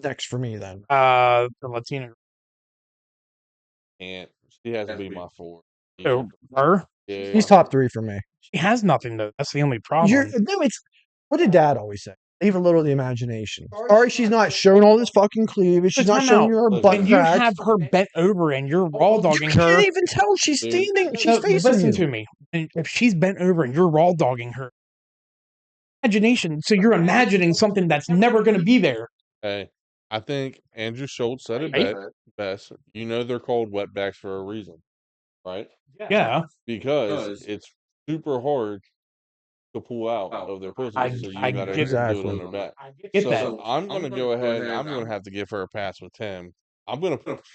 next for me then. the Latina. And she has to be my 4. So her, Yeah. He's top 3 for me. she has nothing though. That's the only problem. No, it's what did Dad always say? Leave a little to the imagination. Sorry, she's not showing all this fucking cleavage. She's not Time showing out. her Look, butt And you crack. have her bent over and you're raw You dogging can't her. even tell she's Dude. standing. She's No, facing listen you. to me. And if she's bent over and you're raw dogging her, imagination. So you're imagining something that's never going to be there. Hey, I think Andrew Schultz said it Right? best. You know they're called wetbacks for a reason, right? Yeah, Because it's super hard to pull out of their pussy, I- so you I gotta get do it on Exactly. their back. get So that. I'm gonna go ahead and I'm gonna have to give her a pass with Tim.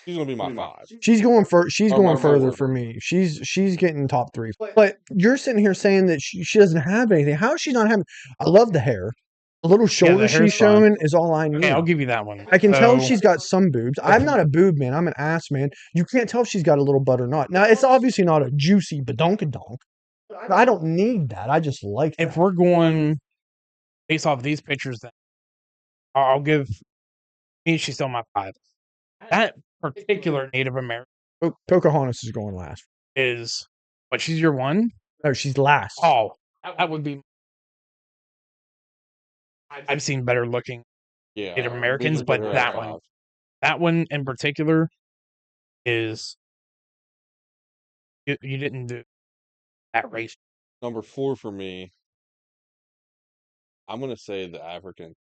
She's gonna be my 5. She's going for. She's Or going my further four. for me. She's getting top 3. But you're sitting here saying that she doesn't have anything. How is she not having? I love the hair. The little shoulder hair's she's fine. showing is all I need. Okay, I'll give you that one. I can tell So- she's got some boobs. I'm not a boob man. I'm an ass man. You can't tell if she's got a little butt or not. Now, it's obviously not a juicy badonkadonk. I don't need that. I just like If that. we're going based off these pictures, then I'll give me. She's still my 5. That particular Native American Pocahontas is going last. is, but she's your 1. No, she's last. Oh, that would be. I've seen better looking Yeah, Native we Americans, can but put her at that 5. one, that one in particular, is you didn't do that race. Number 4 for me. I'm gonna say the African.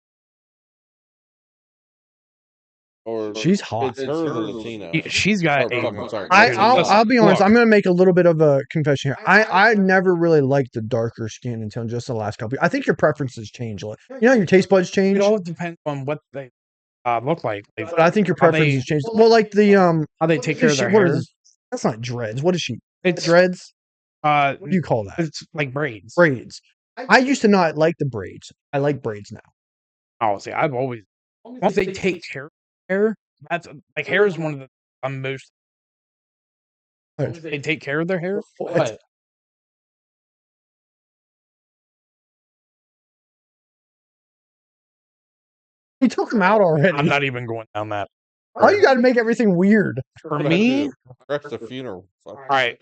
Or She's hot. It's her, the Latino. She's got Or, a. fuck, I'm sorry. I'll be honest. Look. I'm going to make a little bit of a confession here. I never really liked the darker skin until just the last couple. I think your preferences change. You know, your taste buds change. It all depends on what they look like. But I think your How they- preferences change. Well, like the How they take care of their what hair. is- that's not dreads. What is she? It's Dreads? uh, What do you call that? it's like braids. Braids. I used to not like the braids. I like braids now. Oh, see, I've always once they take care of hair. That's like hair is one of the most. What? They take care of their hair. What? You took them out already. I'm not even going down that. Why you got to make everything weird? For me, That's the funeral. Fuck. all right.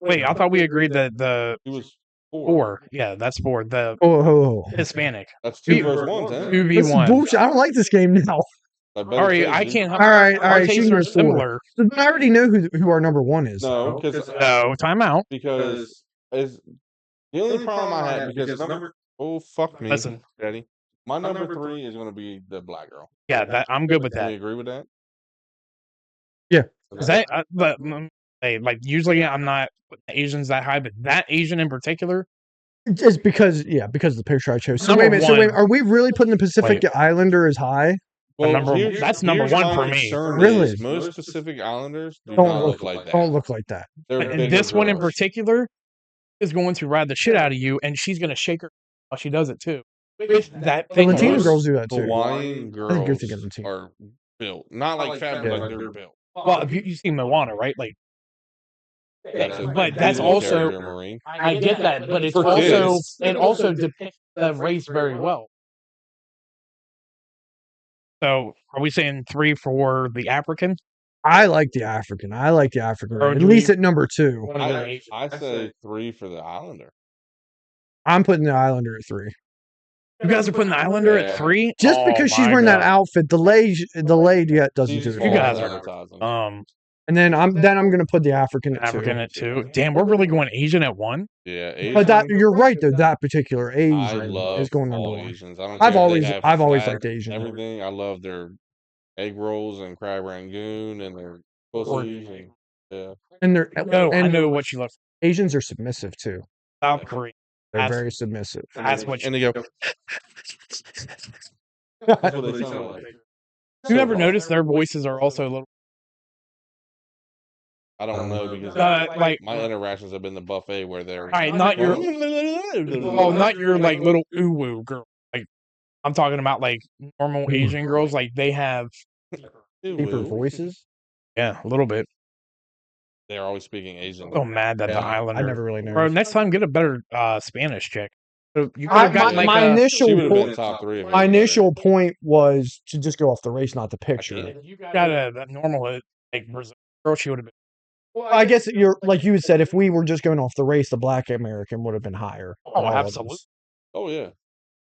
Wait, I thought we agreed that the He was 4. 4. Yeah, that's 4. The Oh, Hispanic That's 2 You- versus 1, huh? 2v1. bullshit. I don't like this game now. I better Sorry, say, I dude. can't. All right, all Our right. She tastes can are go 4. similar. So then I already know who our number 1 is. No, because No, time out. because is the only problem I had because oh fuck me, Listen, Daddy. My number 3 is going to be the black girl. yeah, that I'm good with Can we that. agree with that? Yeah. Is that but hey, like usually I'm not with Asians that high, but that Asian in particular, It's because of the picture I chose. So Number wait a minute. So wait, one. are we really putting the Pacific Islander as high? That's number 1 for me. concern Really? is most Pacific Islanders do Don't not look look like that. Don't look like that. They're and bigger this one in girls. particular is going to ride the shit out of you, and she's gonna shake her while she does it too. With that The thing, Latino most girls do that too. Hawaiian I think you're girls thinking Latino. are built, not like fat, Yeah. but like they're built. well, if you see Moana, right? Like, a but that's Disney also character, Marine. I get that, but it's For also kids. it also depicts the race very well. So, are we saying 3 for the African? I like the African. I like the African. Or At do least we- at number 2. One of the Asian. I say 3 for the Islander. I'm putting the Islander at 3. You guys are putting the Islander Yeah. at 3 Just Oh because she's my wearing that God. outfit, the lady yet doesn't She's do just it. You guys false are- advertising. And then I'm gonna put the African at 2. African at 2. Damn, we're really going Asian at 1. Yeah, But that Asian, you're right though. That particular I Asian love is going number all 1. Asians. I don't I've care if always they have I've always fat, liked Asian. everything. I love their egg rolls and crab rangoon and their pussies. And, yeah, And they're No, I and know what you love. Asians are submissive too. South Korea. They're That's- very submissive. That's what and you they go. That's what they sound like. You ever notice their voices are also a little I don't know because like my interactions have been the buffet where they're alright, not your not your like little uwu girl. Like I'm talking about like normal Asian girls. Like they have Deeper Ooh, voices. a little bit. they're always speaking Asian. So mad that the Yeah. Islander. I never really Bro, noticed. next time get a better Spanish chick. So you could I, have gotten my, like my a. initial She would have been point, top 3. If it my was better. initial point was to just go off the race, not the picture. can't. You got a normal like Brazil girl. She would have been. Well, I guess you're like you said. If we were just going off the race, the Black American would have been higher. Oh, than all of absolutely. us. Oh yeah,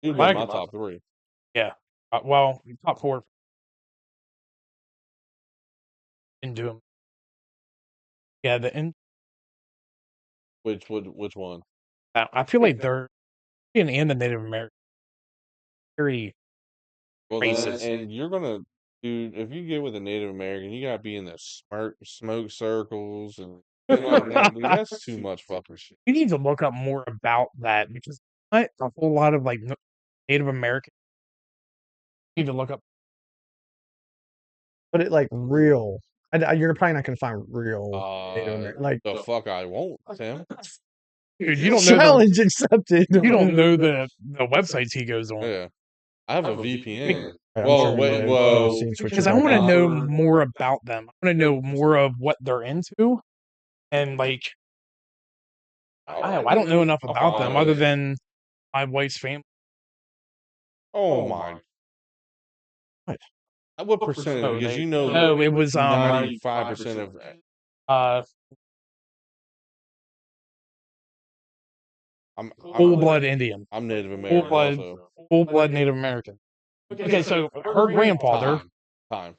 he would Like be my him. top 3. Well, top 4 didn't do him. Yeah, Which one? I feel like they're and the Native American very Well, Racist. and you're gonna, dude. If you get with a Native American, you gotta be in the smoke circles and dude, that's too much fucking shit. You need to look up more about that because a whole lot of like Native American. You need to look up. But it like real. You're probably not going to find real Native American. Like The fuck I won't, Tim. Dude, you don't know. challenge accepted. You don't know the websites he goes on. Yeah, I have a VPN. I'm Whoa, sure wait, you've whoa. seen switch Because it I back want to up. know more about them. I want to know more of what they're into, and like I don't know enough about them other than my wife's family. Oh my. What? What percentage? Because you know, No, it was 95% of. I'm full blood Indian, I'm Native American blood- also. full blood Native American. Okay, so her grandfather, Time.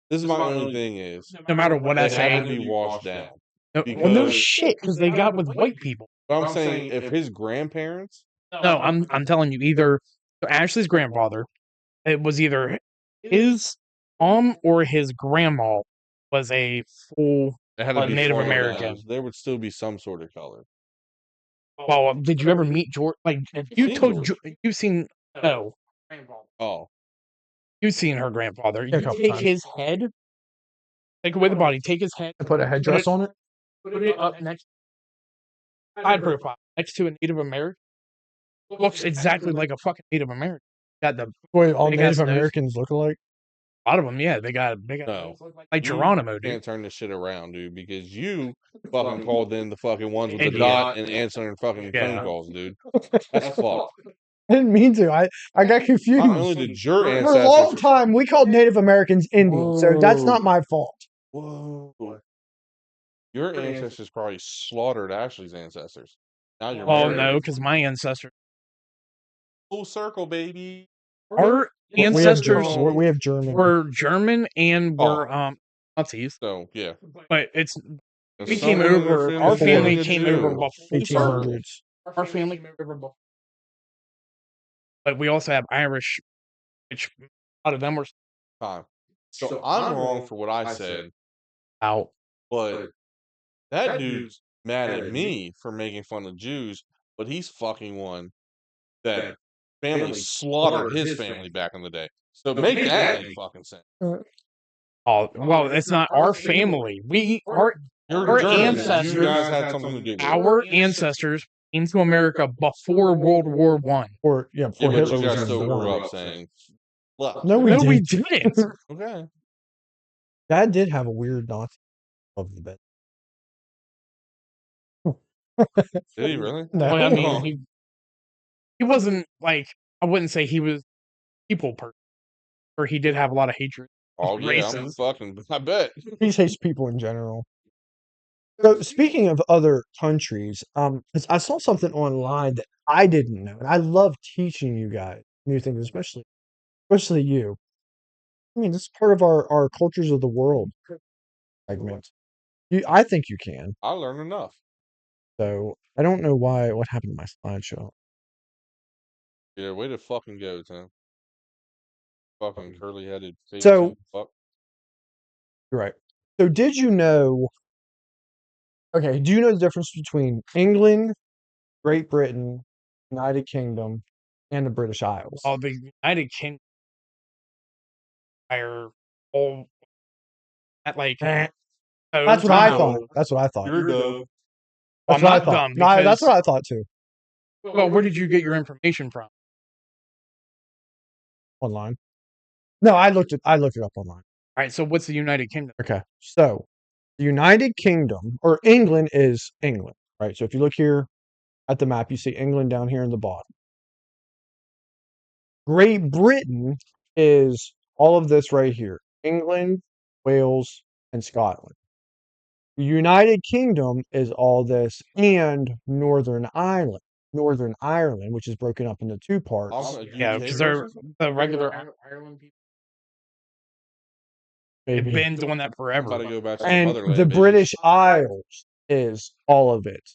This is my only thing is no matter what I they have say, to be washed down. no because- shit, because they got with white people. But I'm saying if his grandparents, No, I'm telling you, either so Ashley's grandfather, it was either his mom or his grandma was a full. it had to But be Native full of American. those, there would still be some sort of color. Well, did you ever meet George? Like, if you Seen told George. you've seen no, Oh, you've seen her grandfather. A You couple take times. his head, take away the body, take his head, Put a headdress on it. put it up next side profile next to a Native American. Looks exactly like a fucking Native American. Got the Wait, all Big ass Native nose. Americans look alike. a lot of them. Yeah, they got big. No. Like You Geronimo, dude. can't turn this shit around, dude, because you fucking called in the fucking ones with the Idiot. dot and answering fucking Yeah. phone calls, dude. That's fucked. I didn't mean to. I got confused. Not only did your For a ancestors. long time, we called Native Americans Indians, so that's not my fault. Whoa. Your ancestors probably slaughtered Ashley's ancestors. Now you're Well, married. no, because my ancestors, Full circle, baby. our We have ancestors German- we have German. were German and were Nazis, So yeah. but it's And we some came of them over. are Our family feeling came it over too. before. 1800s. Our family came over before, but we also have Irish, which a lot of them were Time. So I'm wrong for what I said, out. but that dude's mad at me for making fun of Jews, but he's fucking one that family slaughtered his family back in the day. So make that make fucking sense. Oh well, it's not our family. Our Your Germans, ancestors- you guys had something to do with it. our ancestors came to America before World War One. Or Yeah, before but Hitler you was guys still even born. grew up saying, "Look, No, we No, we did. didn't. okay." Dad did have a weird Nazi above the bed. Did he really? No. Well, I mean, he wasn't like I wouldn't say he was people person, or he did have a lot of hatred. Oh yeah, I'm Racist. fucking. I bet. He hates people in general. So speaking of other countries, 'cause I saw something online that I didn't know, and I love teaching you guys new things, especially you. I mean, this is part of our cultures of the world segment. I think you can. I learned enough. So I don't know what happened to my slideshow. Yeah, way to fucking go, Tim. Fucking curly-headed face. So- fuck. You're right. So did you know? Okay, do you know the difference between England, Great Britain, United Kingdom, and the British Isles? Oh, the United Kingdom. Empire, all that like. Eh, Oh, that's what I wow. thought. That's what I thought. You're dumb. That's I'm what I not thought. dumb No, that's because what I thought too. well, where did you get your information from? Online. No, I looked it up online. All right, so what's the United Kingdom? Okay. So the United Kingdom or England is England, right? So if you look here at the map, you see England down here in the bottom. Great Britain is all of this right here. England, Wales, and Scotland. The United Kingdom is all this and Northern Ireland. Northern Ireland, which is broken up into two parts. I'm a Yeah, UK because they're person. the regular Ireland people. They've Maybe. been doing that I'm forever. about to go back to the And motherland. the baby. British Isles is all of it.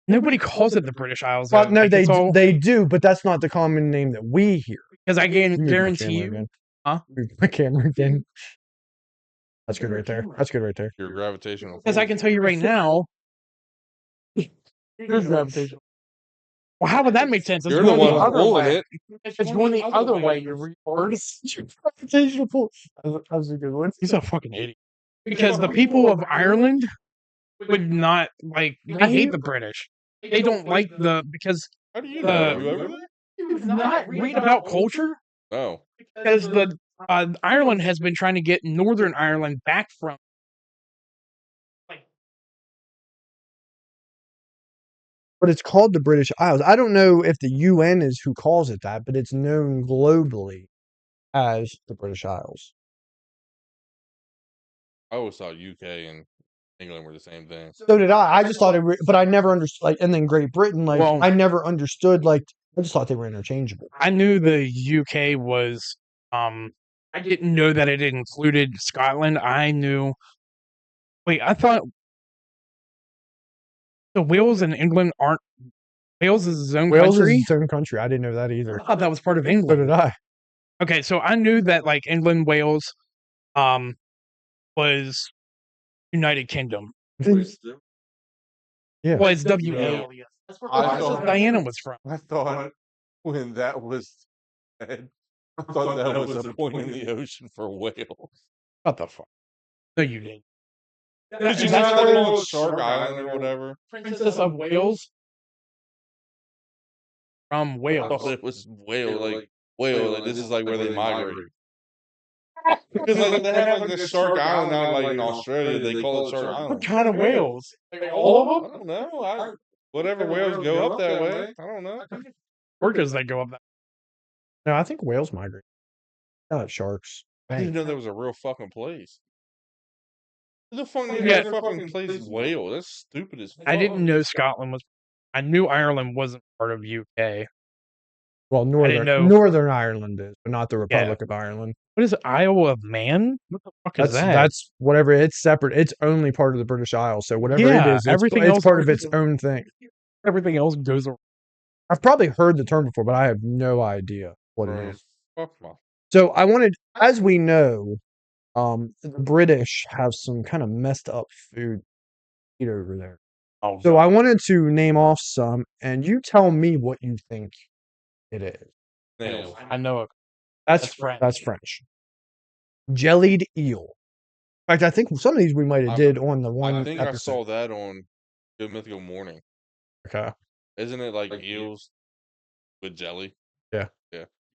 Nobody calls it the British Isles. But though. no, Like, they it's all they do, but that's not the common name that we hear. because I You moved my guarantee camera you. again. Huh? Moved my camera again. That's good right there. That's good right there. Your gravitational. Because I pull. can tell you right now. Here's gravitation. Well, how would that make sense? It's You're the going one other pulling way. it. It's going the other way. You retard. Gravitational pull. That was a good one. He's a fucking idiot. Because the people of Ireland would not like. They hate the British. They don't like the because How do you know? You over there? you not read about culture. No. Because the Ireland has been trying to get Northern Ireland back from. But it's called the British Isles. I don't know if the UN is who calls it that, but it's known globally as the British Isles. I always thought UK and England were the same thing. So did I. I just thought but I never understood. Like, and then Great Britain, like, Well- I never understood. Like, I just thought they were interchangeable. I knew the UK was. I didn't know that it included Scotland. I knew. Wait, I thought the Wales and England aren't. Wales is its own Wales country. is its own country. I didn't know that either. I thought that was part of So England. did I. Okay, so I knew that like England, Wales, was United Kingdom. Yeah. Well, it's WA. That's where I Princess thought- Diana was from. I thought when that was said, I thought that was a point in the ocean for whales. What the fuck? No, you didn't. Did you That's not where know Shark Island or whatever? Princess of Wales from I Wales. thought it was whale, like this is like where they migrate. Because like they have like this Shark Island out like in Australia, they call it Shark What Island. kind of whales? Like, all of I them? don't know. Whatever whales go up that way. I don't know. Orcas that go up that. No, I think whales migrate. Not sharks. I didn't know there was a real fucking place. Who the fuck named Yeah. that fucking place whale? That's stupid as fuck. I didn't know Scotland was. I knew Ireland wasn't part of UK. Well, didn't know. Northern Ireland is, but not the Republic of Ireland. What is it, Isle of Man? What the fuck is that? That's whatever. It's separate. It's only part of the British Isles. So whatever it Yeah, is, everything it's else- part of its own thing. Everything else goes around. I've probably heard the term before, but I have no idea what it Bro, is. fuck my. So I wanted, as we know, the British have some kind of messed up food to eat over there. Oh, So I wanted to name off some, and you tell me what you think it is. Nails. I know it. That's French. That's French. Jellied eel. In fact, I think some of these we might have I- did on the one I think I episode. saw that on Good Mythical Morning. Okay. Isn't it like eels with jelly?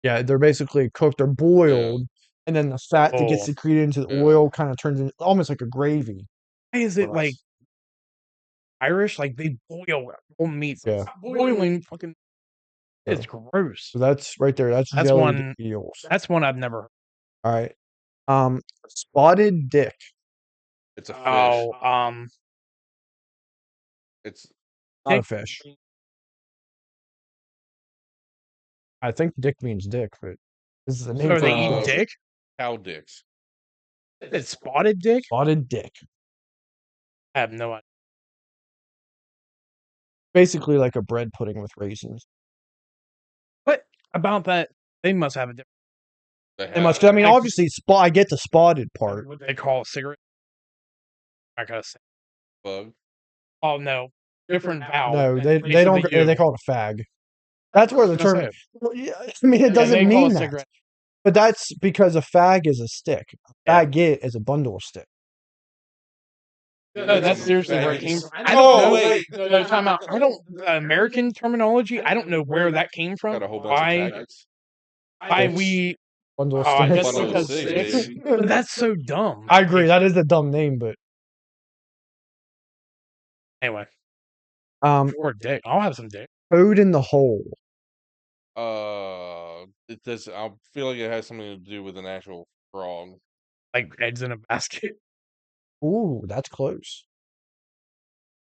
Yeah, they're basically cooked. They're boiled, and then the fat that gets Oh. secreted into the Yeah. oil kind of turns into almost like a gravy. Why is it for like us. Irish? Like they boil whole meats. Yeah. Boiling fucking. It's gross. So that's right there. That's That's jellied one- eels. That's one I've never. All right. Spotted dick. It's a fish. Oh, It's Not a Dick- fish. I think dick means dick, but this is a name so for they a eat fish. dick. cow dicks. It's spotted dick. Spotted dick. I have no idea. Basically like a bread pudding with raisins. What about that? They must have a different. They must. I mean, Like- obviously, I get the spotted part. What they call a cigarette. I gotta say. bug. Oh no, different vowel. No, they Instead don't. of the U. They call it a fag. That's where the That's term. it. Well, yeah, I mean, it Yeah, they doesn't call mean a that. cigarette. But that's because a fag is a stick. A Yeah. faggot is a bundle of sticks. No, that's seriously where it came from. I don't Oh, know. wait. No, time out. I don't American terminology. I don't know where that came from. Got a whole bunch Why? of faggots. Why Sticks. we? Bundle of I sticks. guess Bundle of because sticks, sticks. baby. But that's so dumb. I agree. That is a dumb name, but Anyway, or dick. I'll have some dick. toad in the hole. It does. I feel like it has something to do with an actual frog. Like eggs in a basket. Ooh, that's close.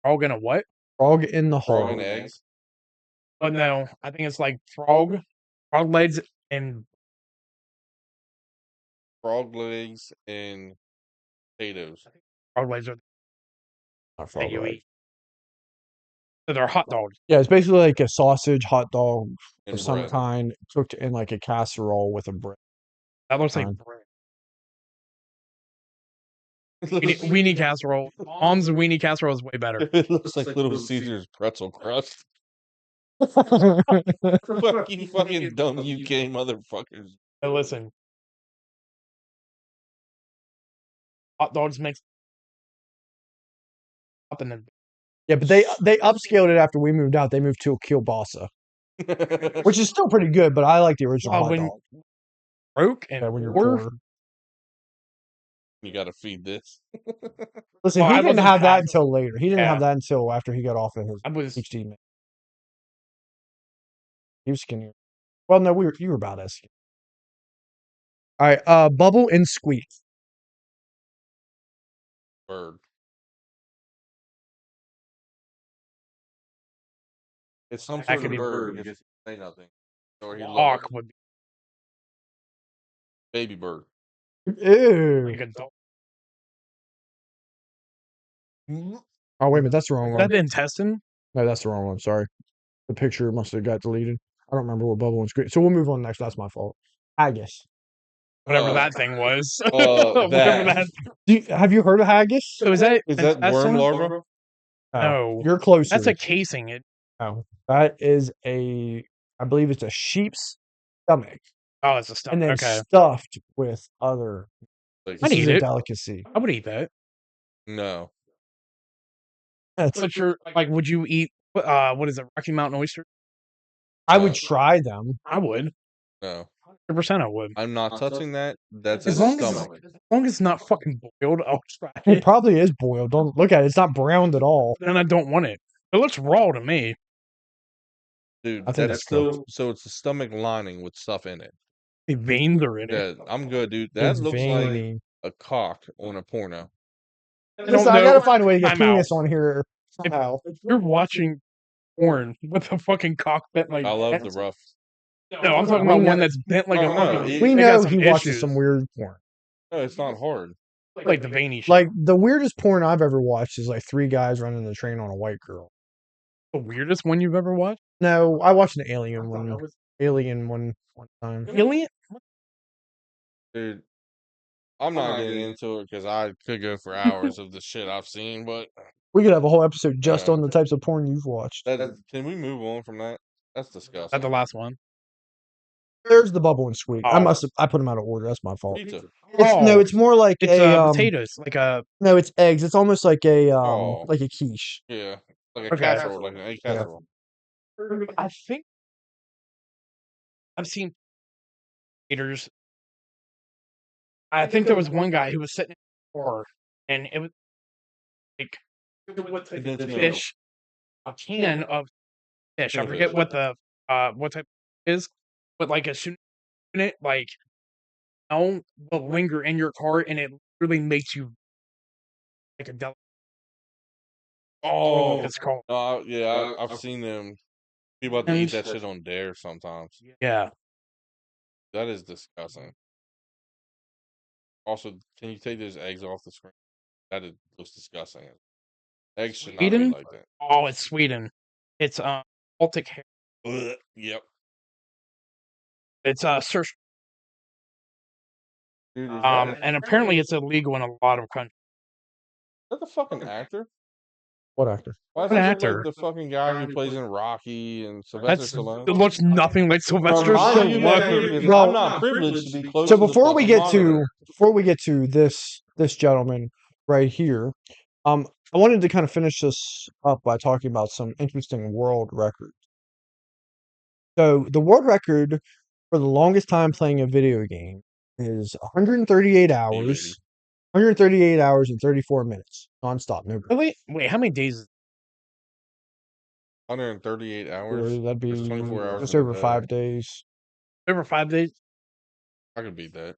Frog in a what? Frog in the hole. Frog and eggs. Oh no, I think it's like frog legs, and Frog legs and potatoes. frog legs are Not that frog you leg. eat. So they're hot dogs. Yeah, it's basically like a sausage hot dog And of some bread. kind cooked in like a casserole with a bread. That looks like Fine. bread. Weenie casserole. Mom's weenie casserole is way better. It looks like Little Caesar's pretzel crust. You fucking dumb UK motherfuckers. Hey, listen. Hot dogs mixed up and then Yeah, but they upscaled it after we moved out. They moved to a kielbasa, which is still pretty good, but I like the original hot when dog. broke and Yeah, when you're poor. poor. You gotta feed this. Listen, Oh, he I didn't wasn't have that happy. until later. He didn't Yeah. have that until after he got off of his I was HD man. He was skinnier. Well, no, you were about as skinny. All right, bubble and squeak. Bird. It's some That sort could of be bird. bird. You just say nothing. Or he hawk would be baby bird. Ew. like a dog. Oh, wait a minute. That's the wrong Is one. that the intestine? No, that's the wrong one. Sorry. The picture must have got deleted. I don't remember what bubble and squeak. So we'll move on next. That's my fault. Haggis. Whatever that thing was. Whatever that. Have you heard of haggis? So is that Is that worm intestine? larva? No. You're closer. That's a casing. It. No, that is I believe it's a sheep's stomach, Oh, it's a stomach. and then Okay. stuffed with other. Like, I'd This is eat a it. delicacy. I would eat that. no. That's, But you're like, would you eat? What is it? Rocky Mountain oyster? I would try them. I would. No. 100%. I would. I'm not touching that. That's As a long stomach. as it's not fucking boiled, I'll try It it. probably is boiled. Don't look at it. It's not browned at all. And I don't want it. It looks raw to me. Dude, I think that's that's still so it's the stomach lining with stuff in it. The veins are in it. Yeah, I'm good, dude. That It's looks like veiny. a cock on a porno. Listen, I gotta find a way to get Time out. penis on here somehow. If you're watching porn with a fucking cockpit like I love that- the rough. No, I'm talking about one that's bent like Oh, a no, fucking. it- We they got know some he watches issues. some weird porn. No, it's not hard. Like the veiny shit. Like the weirdest porn I've ever watched is like 3 guys running the train on a white girl. The weirdest one you've ever watched? No, I watched an alien one. Alien one time. Alien? Dude, I'm not getting into it because I could go for hours of the shit I've seen, but We could have a whole episode just Yeah. on the types of porn you've watched. can we move on from that? That's disgusting. That's the last one. There's the bubble and squeak. Oh. I put them out of order. That's my fault. Pizza. No, it's more like It's a potatoes. Like a. no, it's eggs. It's almost like a Oh. like a quiche. Yeah. Like a Okay. casserole, like an egg casserole. I think I've seen eaters. I think there was one guy who was sitting in the bar, and it was like Condensed milk. fish, a can of fish. I Can of forget fish. what the what type it is, but like as soon as you open it, like smell will linger in your car, and it really makes you like a delicacy. Oh, It's called. yeah, I've seen them. People have to eat that shit on Dare sometimes. Yeah. That is disgusting. Also, can you take those eggs off the screen? Looks disgusting. Eggs should not be Sweden? like that. Oh, it's Sweden. It's Baltic hair. Ugh, yep. It's search. Dude, is that And apparently it's illegal in a lot of countries. the fucking actor? What actor? Why What does it look actor? like the fucking guy who plays in Rocky and Sylvester It Stallone? looks nothing like Sylvester Remind you that Stallone. because Well, I'm not privileged to be close So to the before we get to this gentleman right here, I wanted to kind of finish this up by talking about some interesting world records. So the world record for the longest time playing a video game is 138 hours, 138 hours and 34 minutes nonstop. No break. Wait, how many days? Is 138 So hours. that'd be There's 24 hours just in a over day. 5 days. it over 5 days? I could beat that.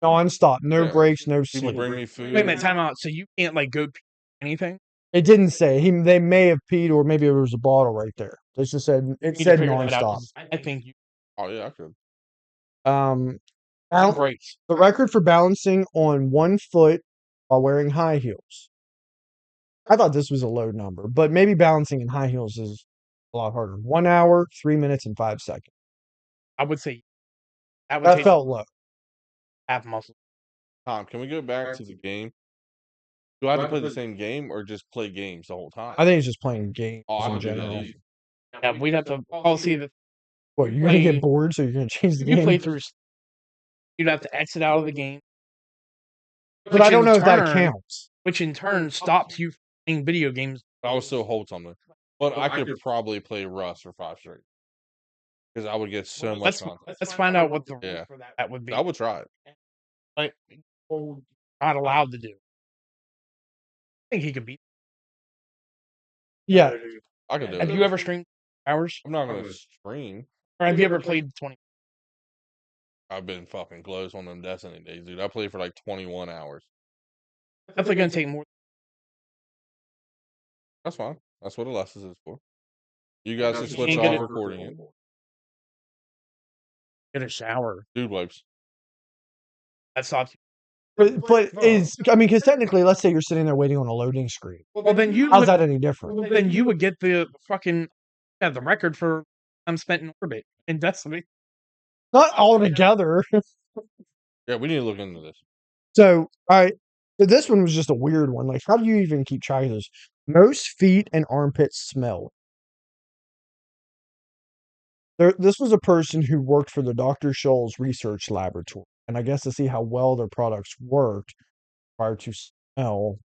Nonstop, no Yeah. breaks, no People sleep. bring me food. Wait a minute, time out. So you can't like go pee anything? It didn't say. They may have peed, or maybe there was a bottle right there. It just said You it need to said figure that out, nonstop. 'cause I think you Oh yeah, I could. Bal- breaks. the record for balancing on 1 foot while wearing high heels. I thought this was a low number, but maybe balancing in high heels is a lot harder. 1 hour, 3 minutes, and 5 seconds. I would say that would That take felt low. half muscle. Tom, can we go back to the game? Do I have to play the same game or just play games the whole time? I think it's just playing games Oh, I in can do that general. easy. Yeah, we'd have to all see that What, you're gonna play- get bored, so you're gonna change the you play game? through. You'd have to exit out of the game, But I which don't in know if that turn- counts. which in turn stops you from playing video games. I would still hold something, but I could probably play Rust for 5 straight because I would get so much Let's content. let's find out what the rule Yeah. for that would be. I would try it. Like, not allowed to do. I think he could beat. Yeah, I could do Have it. you ever streamed hours, I'm not gonna stream. or have you ever played 20? I've been fucking close on them Destiny days, dude. I played for like 21 hours. Definitely gonna take more. That's fine. That's what Alexis is for. You guys can You switch can't get off it- recording it. Get a shower. Dude wipes. That's not. but is I mean, because technically, let's say you're sitting there waiting on a loading screen. Well, then you How's would. that any different? Well, then you would get the fucking the record for time spent in orbit in Destiny. Not all together. Yeah, we need to look into this. So, all right. So this one was just a weird one. Like, how do you even keep track of this? Most feet and armpits smell. This was a person who worked for the Dr. Scholl's research laboratory, and I guess to see how well their products worked prior to smell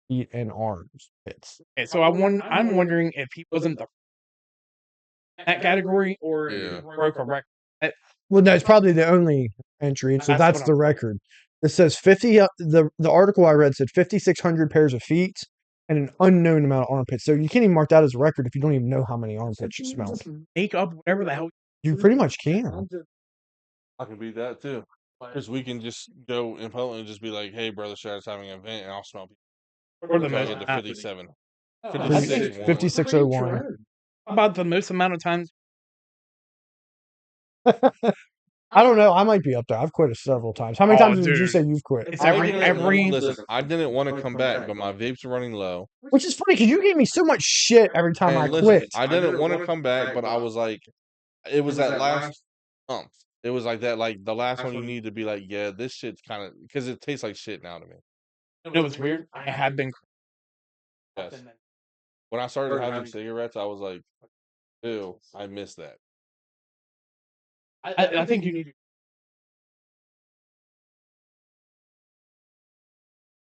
feet and arms pits. Okay, so I'm wondering if he wasn't that category or if he Yeah. broke a record. Well, no, it's probably the only entry, and so That's that's what the record. It says 50. The article I read said 5,600 pairs of feet and an unknown amount of armpits. So you can't even mark that as a record if you don't even know how many armpits you smelled. Make up whatever the hell. You pretty much can. I can beat that too. Because we can just go in public and just be like, hey, Brother Shadow's having an event, and I'll smell people. Or the Until I most. get to 57. I 56 think one. 5601. How about the most amount of times? I don't know. I might be up there. I've quit several times. How many Oh, times did you dude. say you've quit? It's every. Listen, I didn't want to come back, but my vapes are running low. Which is funny because you gave me so much shit every time I And listen, quit. I didn't want to come back, but I was like, it was that last month. It was like that, like the last one you need to be like, yeah, this shit's kind of, because it tastes like shit now to me. You know what's weird? I had been. Yes. When I started having cigarettes, I was like, ew, I miss that. I think you need.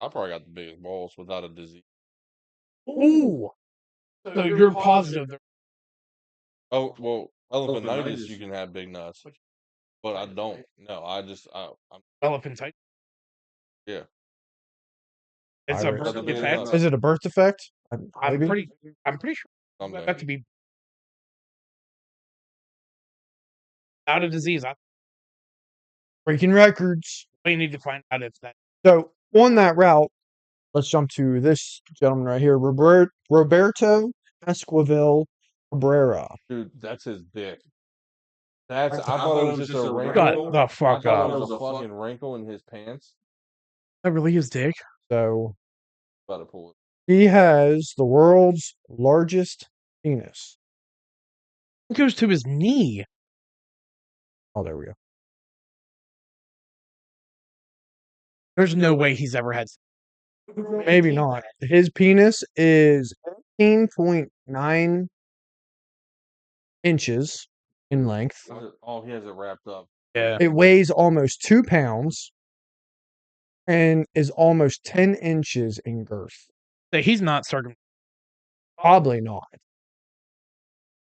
I probably got the biggest balls without a disease. Ooh. So you're positive. Oh, well, elephantitis, you can have big nuts. But I don't. No, I'm Elephant type. Yeah. It's a Virus. birth That's a big defect. nut. Is it a birth defect? I'm Maybe? pretty sure someday. that to be out of disease. I Breaking records. we need to find out if that. So on that route, let's jump to this gentleman right here, Roberto Esquivel Cabrera. Dude, that's his dick. I thought it was just a wrinkle. Shut the I fuck thought it up. was a fucking wrinkle in his pants. That really is dick. So About to pull it. he has the world's largest penis. It goes to his knee. Oh, there we go. There's no way he's ever had. Maybe not. His penis is 18.9 inches in length. Oh, he has it wrapped up. Yeah. It weighs almost 2 pounds and is almost 10 inches in girth. So he's not circumcised. Probably not.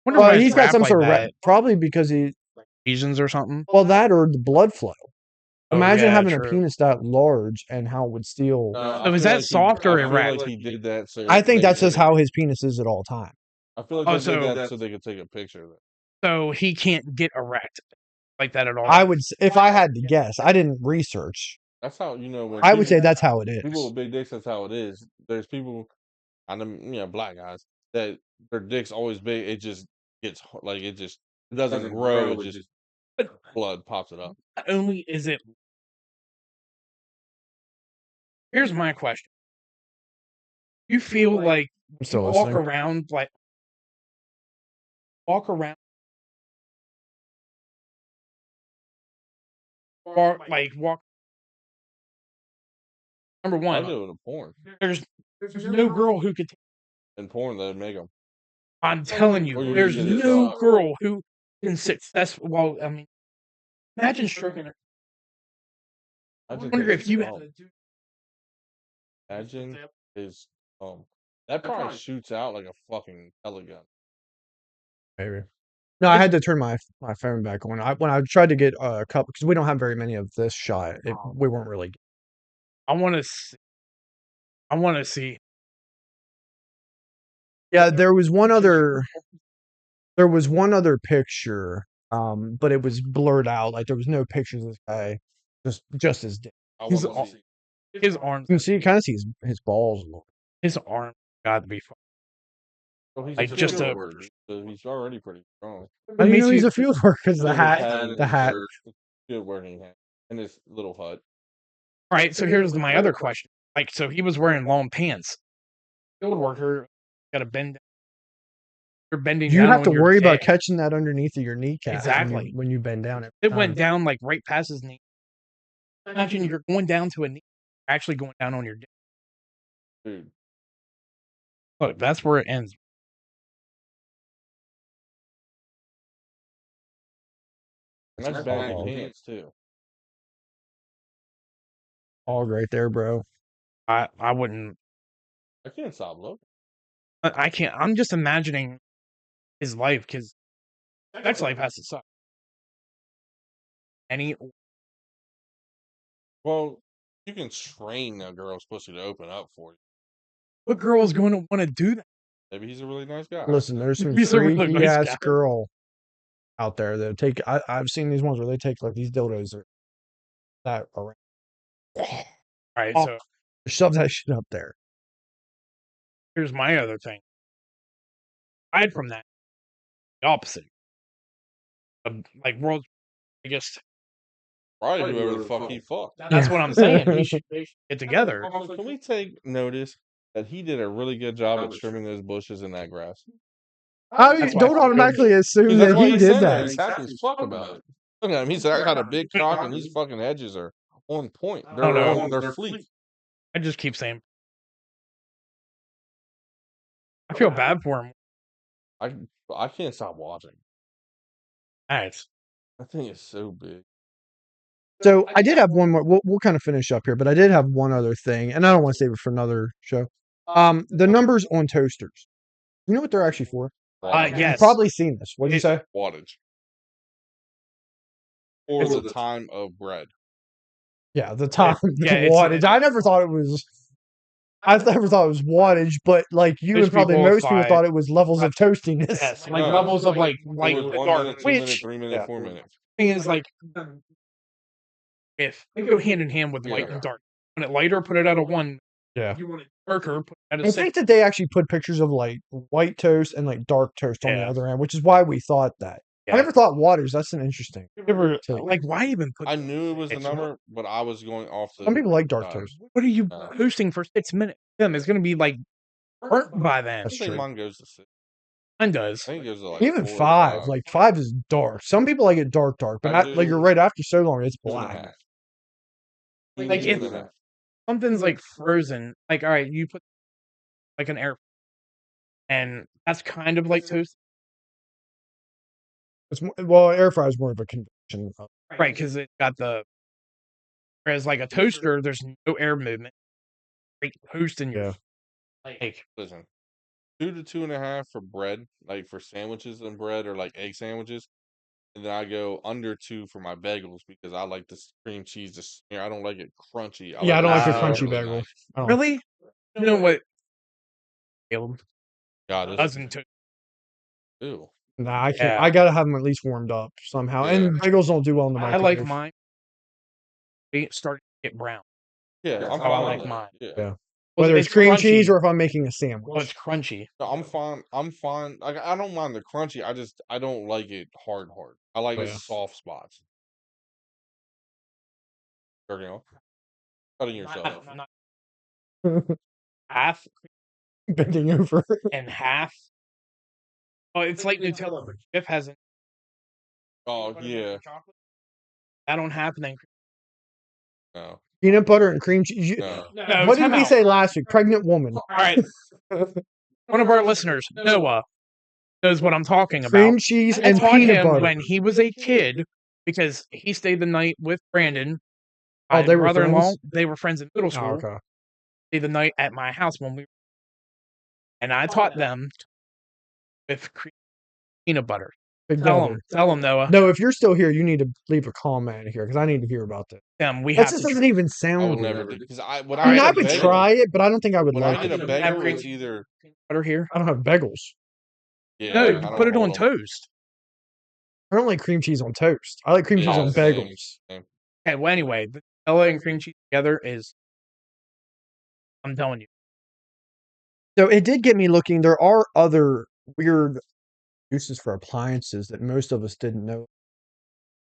Wonder Well, why it's he's got wrapped some like sort of that. probably because he Asians or something. well that or the blood flow. Oh, Imagine yeah, having true. a penis that large and how it would steal. So is that soft or I feel erect? like he did that. So I think they that's could just take how a- his penis is at all time. I feel like Oh, they did so- that so they could take a picture of it. So he can't get erect like that at all. I would, if I had to guess, I didn't research. That's how when I would say people- that's how it people with is. big dicks. That's how it is. There's people, I know, black guys that their dick's always big. It just gets like it doesn't grow. It just blood pops it up. Not only is it. Here's my question. You feel like I'm still walk listening. around like walk. Number I one, do it in porn. there's no girl who could. In porn, they make them. I'm telling Or you, you there's get it no yourself. girl who can successful. Well, I mean, imagine stroking her. I wonder if you had to do. Imagine is that probably shoots out like a fucking telegun. Maybe. No, I had to turn my phone back on. When I tried to get a couple because we don't have very many of this shot. We weren't really. I want to see. I want to see. Yeah, there was one other. There was one other picture, but it was blurred out. Like there was no pictures of this guy, just his dick. I His wanna see. His arms. You can see, kind of see his balls a little. His arm got to be. Well, he's Like, a just field a- worker, so he's already pretty strong. How do you makes know he's you- a field worker? Because the His hat, and the his hat. shirt, field working hat, and his little hut. All right, so here's my other question. Like, so he was wearing long pants. Field worker got to bend. You're bending. You down have on to your worry about dick. catching that underneath of your kneecap. Exactly. When you bend down. every It went time. down like right past his knee. Imagine you're going down to a knee, actually going down on your dick. Dude, Look, that's where it ends. and that's baggy pants too. All right there, bro. I wouldn't. I can't stop looking. I can't. I'm just imagining his life because sex life has to suck. Any Well, you can train a girl's pussy to open up for you. what girl is going to want to do that? Maybe he's a really nice guy. Listen, there's some He's a really freaky nice ass guy. girl out there that take. I've seen these ones where they take like these dildos or that around, All right, Oh. so shove that shit up there. here's my other thing. Aside from that, the opposite. Like world's biggest. Probably whoever the fuck he fucked. That's what I'm saying. They should get together. Can we take notice that he did a really good job at trimming those bushes and that grass? That's why Don't I- automatically assume That's that why he he's did saying that. He's happy as fuck about it. Look at him. He's got a big cock and these fucking edges are on point. They're know. on their fleet. I just keep saying. I feel bad for him. I can't stop watching. Nice. I think it's so big. So I did have one more. We'll kind of finish up here, but I did have one other thing, and I don't want to save it for another show. The numbers on toasters. You know what they're actually for? Wattage. Yes. You've probably seen this. What did you say? Wattage. Or It's the time of bread. Yeah, the time, yeah, the it's- wattage. I never thought it was. I never thought it was wattage, but like you Most and probably people most people apply- thought it was levels of toastiness. Yes, like No. levels of like It was 1 dark. minute, 2 minute, Which 3 minute, yeah. 4 minutes. thing is like if they go hand in hand with light Yeah. and dark. When it lighter, put it at a 1. Yeah. If you want it darker, put it at I a think 6. that they actually put pictures of like white toast and like dark toast on the Yeah. other end, which is why we thought that. Yeah. I never thought wattage. That's an interesting. Like why even put? I knew it was the It's number, but I was going off the. Some people like dark time. toast. What are you Uh, posting for 6 minutes? Them, it's gonna be like burnt by then. I That's think true. mine goes to 6. Mine does. I think it goes to like Even 4 or 5, like 5 is dark. Some people like it dark, but I not, like do. you're right after so long, it's 2 and a black. half. Like, Two if- and a half. something's like frozen. Like, all right, you put like an air, and that's kind of like toast, Well, air fryer is more of a convection. right? Because it got the whereas like a toaster, there's no air movement. Straight toast in your Yeah. like. Listen, 2 to 2.5 for bread, like for sandwiches and bread or like egg sandwiches. And then I go under 2 for my bagels because I like the cream cheese to smear. I don't like it crunchy. Yeah, I don't like a Oh. crunchy really bagel. nice. I don't. Really? You know what? Caleb God, it's doesn't toast. ew. Nah, I can't. Yeah. I gotta have them at least warmed up somehow. And bagels don't do well in the I microwave. like mine. They start to get brown. Yeah, That's I'm how I fine like with that. mine. Yeah. Yeah. Well, Whether it's cream crunchy. cheese or if I'm making a Well, sandwich. it's crunchy. No, I'm fine. I'm fine. Like I don't mind the crunchy. I don't like it hard. I like Oh, it yeah. soft spots. Jerking off. Cutting yourself. Not half Bending over. and half. Oh, it's like Nutella. But Jeff hasn't. Oh yeah. That don't happen. Then No. Peanut butter and cream cheese. No. no, What did time we out. say last week? Pregnant woman. All right. One of our listeners, Noah, knows what I'm talking Cream about. cheese I and taught peanut him butter. when he was a kid because he stayed the night with Brandon. Oh, My they were brother-in-law. friends? They were friends in middle Oh, school. okay. Stayed the night at my house when we. And I taught them with peanut butter. Big Tell brother. them, Noah. No, if you're still here, you need to leave a comment here because I need to hear about this. We That have just to. doesn't even I sound would good. never do because when I mean, I I get a would bagel, try it, but I don't think I would when I like get it. a bagel, cream it's either butter here. I don't have bagels. yeah. No, I you don't put it on hold 'em. toast. I don't like cream cheese on toast. I like cream cheese Yeah, on same, bagels. same. Okay, well, anyway, the Nutella and cream cheese together is. I'm telling you. So it did get me looking. There are other weird uses for appliances that most of us didn't know.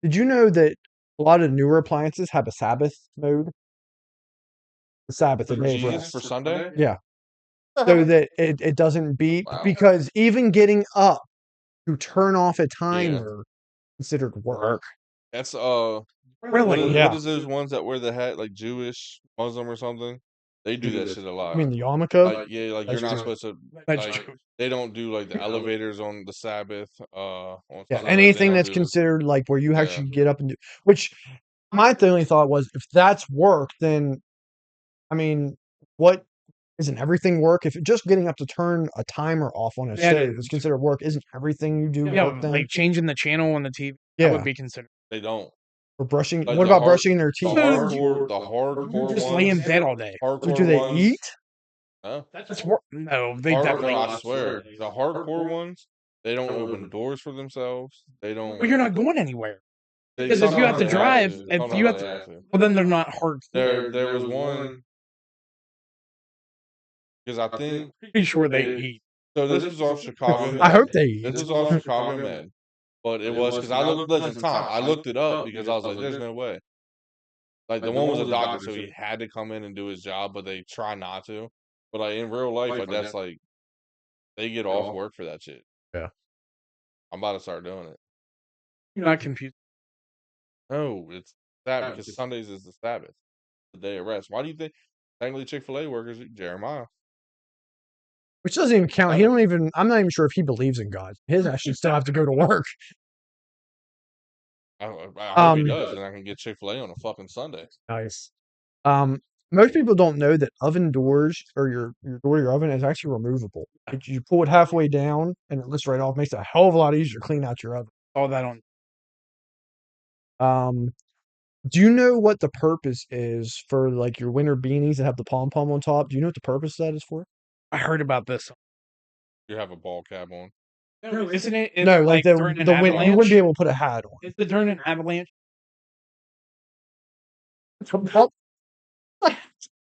Did you know that a lot of newer appliances have a Sabbath mode? The Sabbath, the For day of Jesus rest. for Sunday. Yeah. So that it doesn't beep Wow. because even getting up to turn off a timer considered work. That's Really? Yeah. What is those ones that wear the hat like Jewish, Muslim or something? They do that shit a lot. I mean the yarmulke. Like yeah, like you're That's not true. supposed to. That's Like true. they don't do like the elevators on the Sabbath. On Yeah, Sunday, anything they that's don't do considered like where you Yeah. actually get up and do. Which my only thought was, if that's work, then I mean, what isn't everything work? If just getting up to turn a timer off on a Yeah, it stove is. is considered work, isn't everything you do Yeah, work then? like changing the channel on the TV. Yeah. That would be considered. They don't. Or brushing. Like What the about hard- brushing their The teeth? hardcore Just ones. lay in bed all day. Hardcore Do they ones. eat? No. That's work. No, they No, definitely. I swear, the hardcore ones, they don't open doors for themselves. They don't. Well, you're not going anywhere. They, Because if you have sometimes to they drive, to. if Sometimes you have they to, well, then they're not hard. There was one because I think Pretty sure they eat. so. This was off Chicago. I Med. hope they eat. This was off Chicago Med, but it was because I looked. Listen, Tom, I looked it up because I was like, "There's no way." Like the one was a doctor, so he had to come in and do his job, but they try not to. But like in real life, like that's like they get off work for that shit. Yeah. I'm about to start doing it. You're not confused. No, it's that because Sundays is the Sabbath, the day of rest. Why do you think technically Chick-fil-A workers Jeremiah? Which doesn't even count. He don't even. I'm not even sure if he believes in God. His actually still have to go to work. I hope he does, and I can get Chick-fil-A on a fucking Sunday. Nice. Most people don't know that oven doors or your door to your oven is actually removable. You pull it halfway down and it lifts right off. Makes it a hell of a lot easier to clean out your oven. All that on. Do you know what the purpose is for like your winter beanies that have the pom pom on top? Do you know what the purpose of that is for? I heard about this. You have a ball cap on. No, isn't it? No, like the during an wind. You wouldn't avalanche? be able to put a hat on. Is it during an avalanche?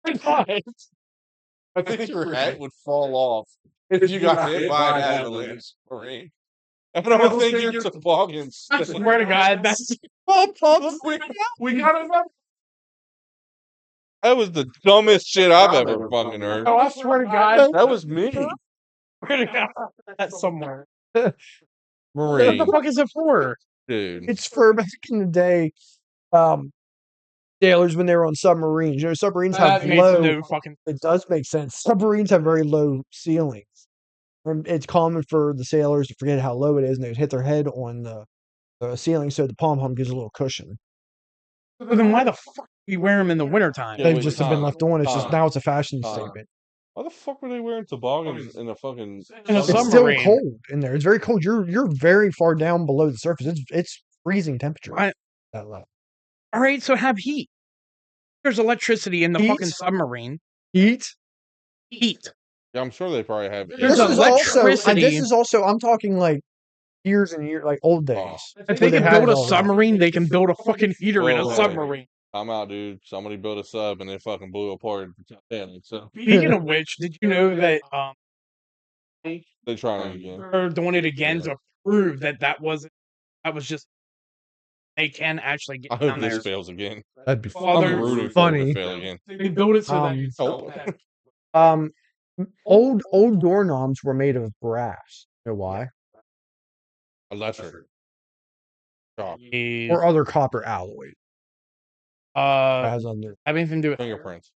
I think your hat would fall off if you got hit by an avalanche. Right? And I don't think you're toboggan. I swear to God, that's we got it. That was the dumbest shit I've ever fucking heard. Oh, I swear to God, That was me. we're gonna get that somewhere. Marine, What the fuck is it for? dude. It's for back in the day. sailors when they were on submarines. You know, submarines have That makes low. no fucking. It does make sense. Submarines have very low ceilings. It's common for the sailors to forget how low it is, and they hit their head on the ceiling, so the pom pom gives a little cushion. So then why the fuck do you wear them in the wintertime? Yeah, They've wait, just have been Tom, left on. It's just Tom, now it's a fashion Tom. statement. Why the fuck were they wearing toboggans in a fucking In a It's still submarine. cold in there. It's very cold. You're very far down below the surface. It's freezing temperature. I- That low. All right, so have heat. There's electricity in the Heat? fucking submarine. Heat. Heat. Yeah, I'm sure they probably have. There's This is also. electricity. This is also. I'm talking like years and years, like old days. If where they can had build a all that. submarine, they can build a fucking heater in a Whoa. submarine. I'm out, dude. Somebody built a sub and it fucking blew apart. So Speaking of which, did you know that they're trying it again. they're doing it again to prove that that was just they can actually get I hope down this there. fails again. That'd be Well, I'm they're rooting for it funny. to fail again. They built it so Nope. that Old doorknobs were made of brass. You know why? Electric. Chalk. Or other copper alloy. As on the, have anything to do with Fingerprints.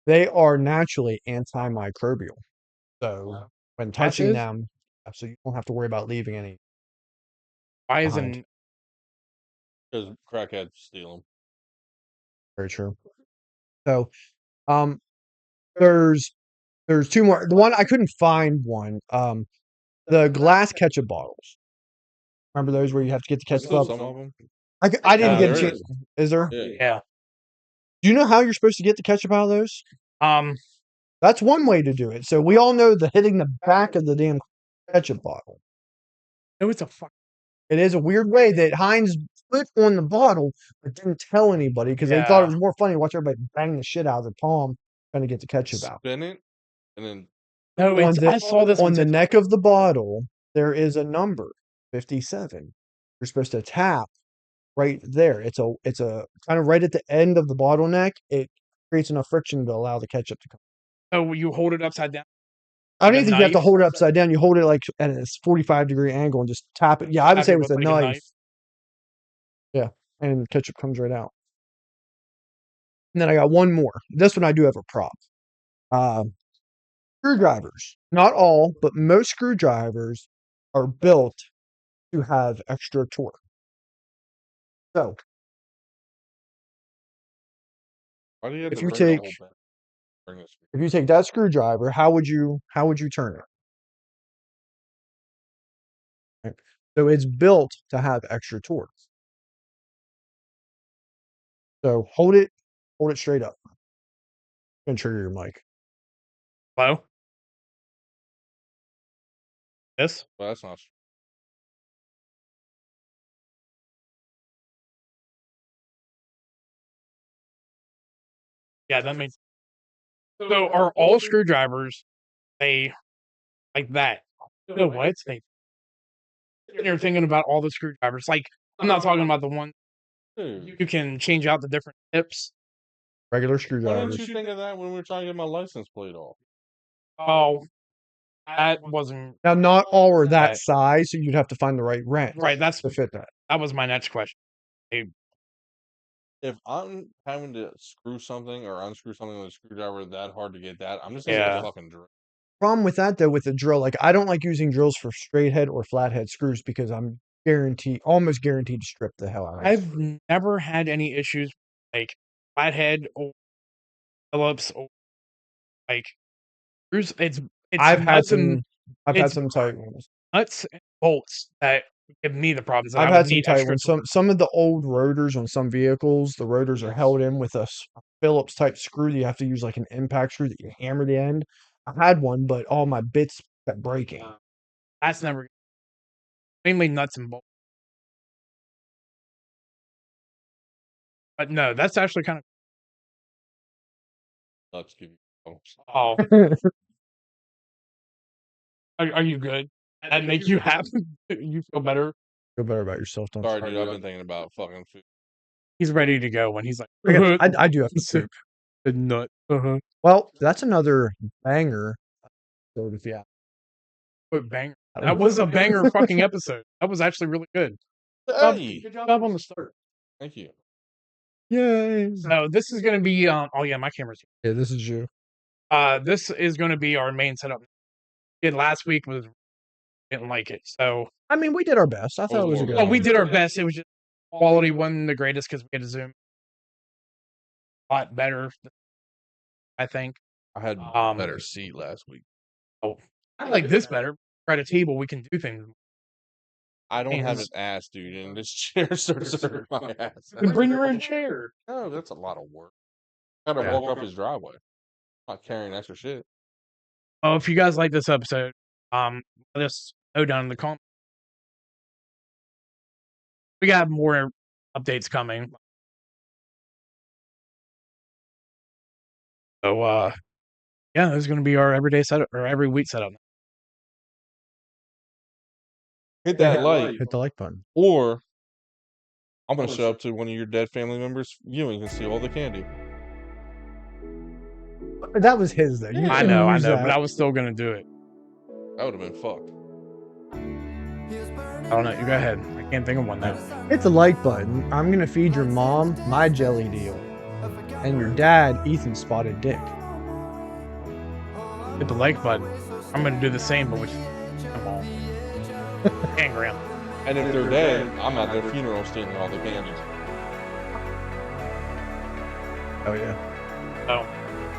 they are naturally antimicrobial. So when touching is? them, so you don't have to worry about leaving any. why behind. isn't Because crackheads steal them. Very true. So, there's two more. The one I couldn't find one. The glass ketchup bottles. Remember those where you have to get the ketchup Still up? some of them. I didn't Yeah, get a there chance. Is there? yeah. Do you know how you're supposed to get the ketchup out of those? That's one way to do it. So we all know the hitting the back of the damn ketchup bottle. No, it's a fuck. It is a weird way that Heinz put on the bottle, but didn't tell anybody because they thought it was more funny to watch everybody bang the shit out of their palm trying to get the ketchup out. Spin it, and then No, it's, I saw this on the TikTok. neck of the bottle. There is a number, 57. You're supposed to tap right there. It's a kind of right at the end of the bottleneck. It creates enough friction to allow the ketchup to come. Oh, you hold it upside down. I don't Like a even think you have to knife? hold it upside down. You hold it like at a 45-degree angle and just tap it. Yeah, I would Tap say it with with a like a knife. Yeah, and ketchup comes right out. And then I got one more. This one I do have a prop. Screwdrivers. Not all, but most screwdrivers are built to have extra torque. So why do you have If to you bring the take- whole bit? Bring this. if you take that screwdriver, how would you turn it? Right. So it's built to have extra torque. So hold it straight up. And trigger your mic. Hello? This? Well, that's not. Yeah, that makes. So are all screwdrivers they like that? No, what? You're thinking about all the screwdrivers. Like, I'm not talking about the one Dude, you can change out the different tips. Regular why screwdrivers. didn't you think of that when we were trying to get my license plate off? Oh, that wasn't Now, not all are that Right. size, so you'd have to find the right wrench right. That's to fit that. that was my next question. If I'm having to screw something or unscrew something with a screwdriver that hard to get that, I'm just gonna get Yeah. a fucking drill. Problem with that though, with the drill, like I don't like using drills for straight head or flat head screws because I'm almost guaranteed to strip the hell out of it. I've never had any issues like flathead or Phillips or like screws. It's I've had nuts and it's- some tight ones. nuts and bolts that give me the problems. That I've I would had some need tight extra ones. Some of the old rotors on some vehicles, the rotors are held in with a Phillips type screw that you have to use like an impact screw that you hammer the end. I had one, but all my bits kept breaking. That's never mainly nuts and bolts. But no, that's actually kind of Let's give you. oh. Are you good? That make you happy? You feel better? Feel better about yourself, don't Sorry, you? dude. I've been thinking about fucking food. He's ready to go when he's like, I do have to poop. a nut. Well, that's another banger. So if yeah, But banger. That was a banger fucking episode. That was actually really good. Hey, Good job on the start. thank you. Yay! So this is gonna be oh yeah, my camera's Yeah, this is you. this is gonna be our main setup. Did last week was didn't like it. So I mean, we did our best. I thought it was a more good. well, we idea. did our best. It was just quality wasn't the greatest because we had to zoom a lot better, I think. I had Um, better seat last week. I like this better. We're at a table, we can do things. I don't have an Hands. ass, dude, and this chair starts to hurt my ass. You can bring your own chair. No, that's a lot of work. Gotta Yeah. walk up his driveway. Not carrying extra shit. Oh, if you guys like this episode, let us know down in the comments. We got more updates coming. So yeah, this is gonna be our everyday setup or every week setup. Hit that like, Hit the like button. or I'm gonna show up to one of your dead family members' viewing and steal all the candy. That was his though. You I can know, use but that. I was still gonna do it. That would have been fucked. I don't know. You go ahead. I can't think of one now. Hit the like button. I'm gonna feed your mom my jelly deal, and your dad Ethan's spotted dick. Hit the like button. I'm gonna do the same, but with them all. And grandma. And if they're dead, I'm at their funeral stealing all the candy. Oh yeah. So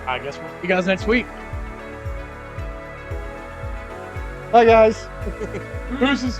I guess we'll see you guys next week. Bye guys. Deuces.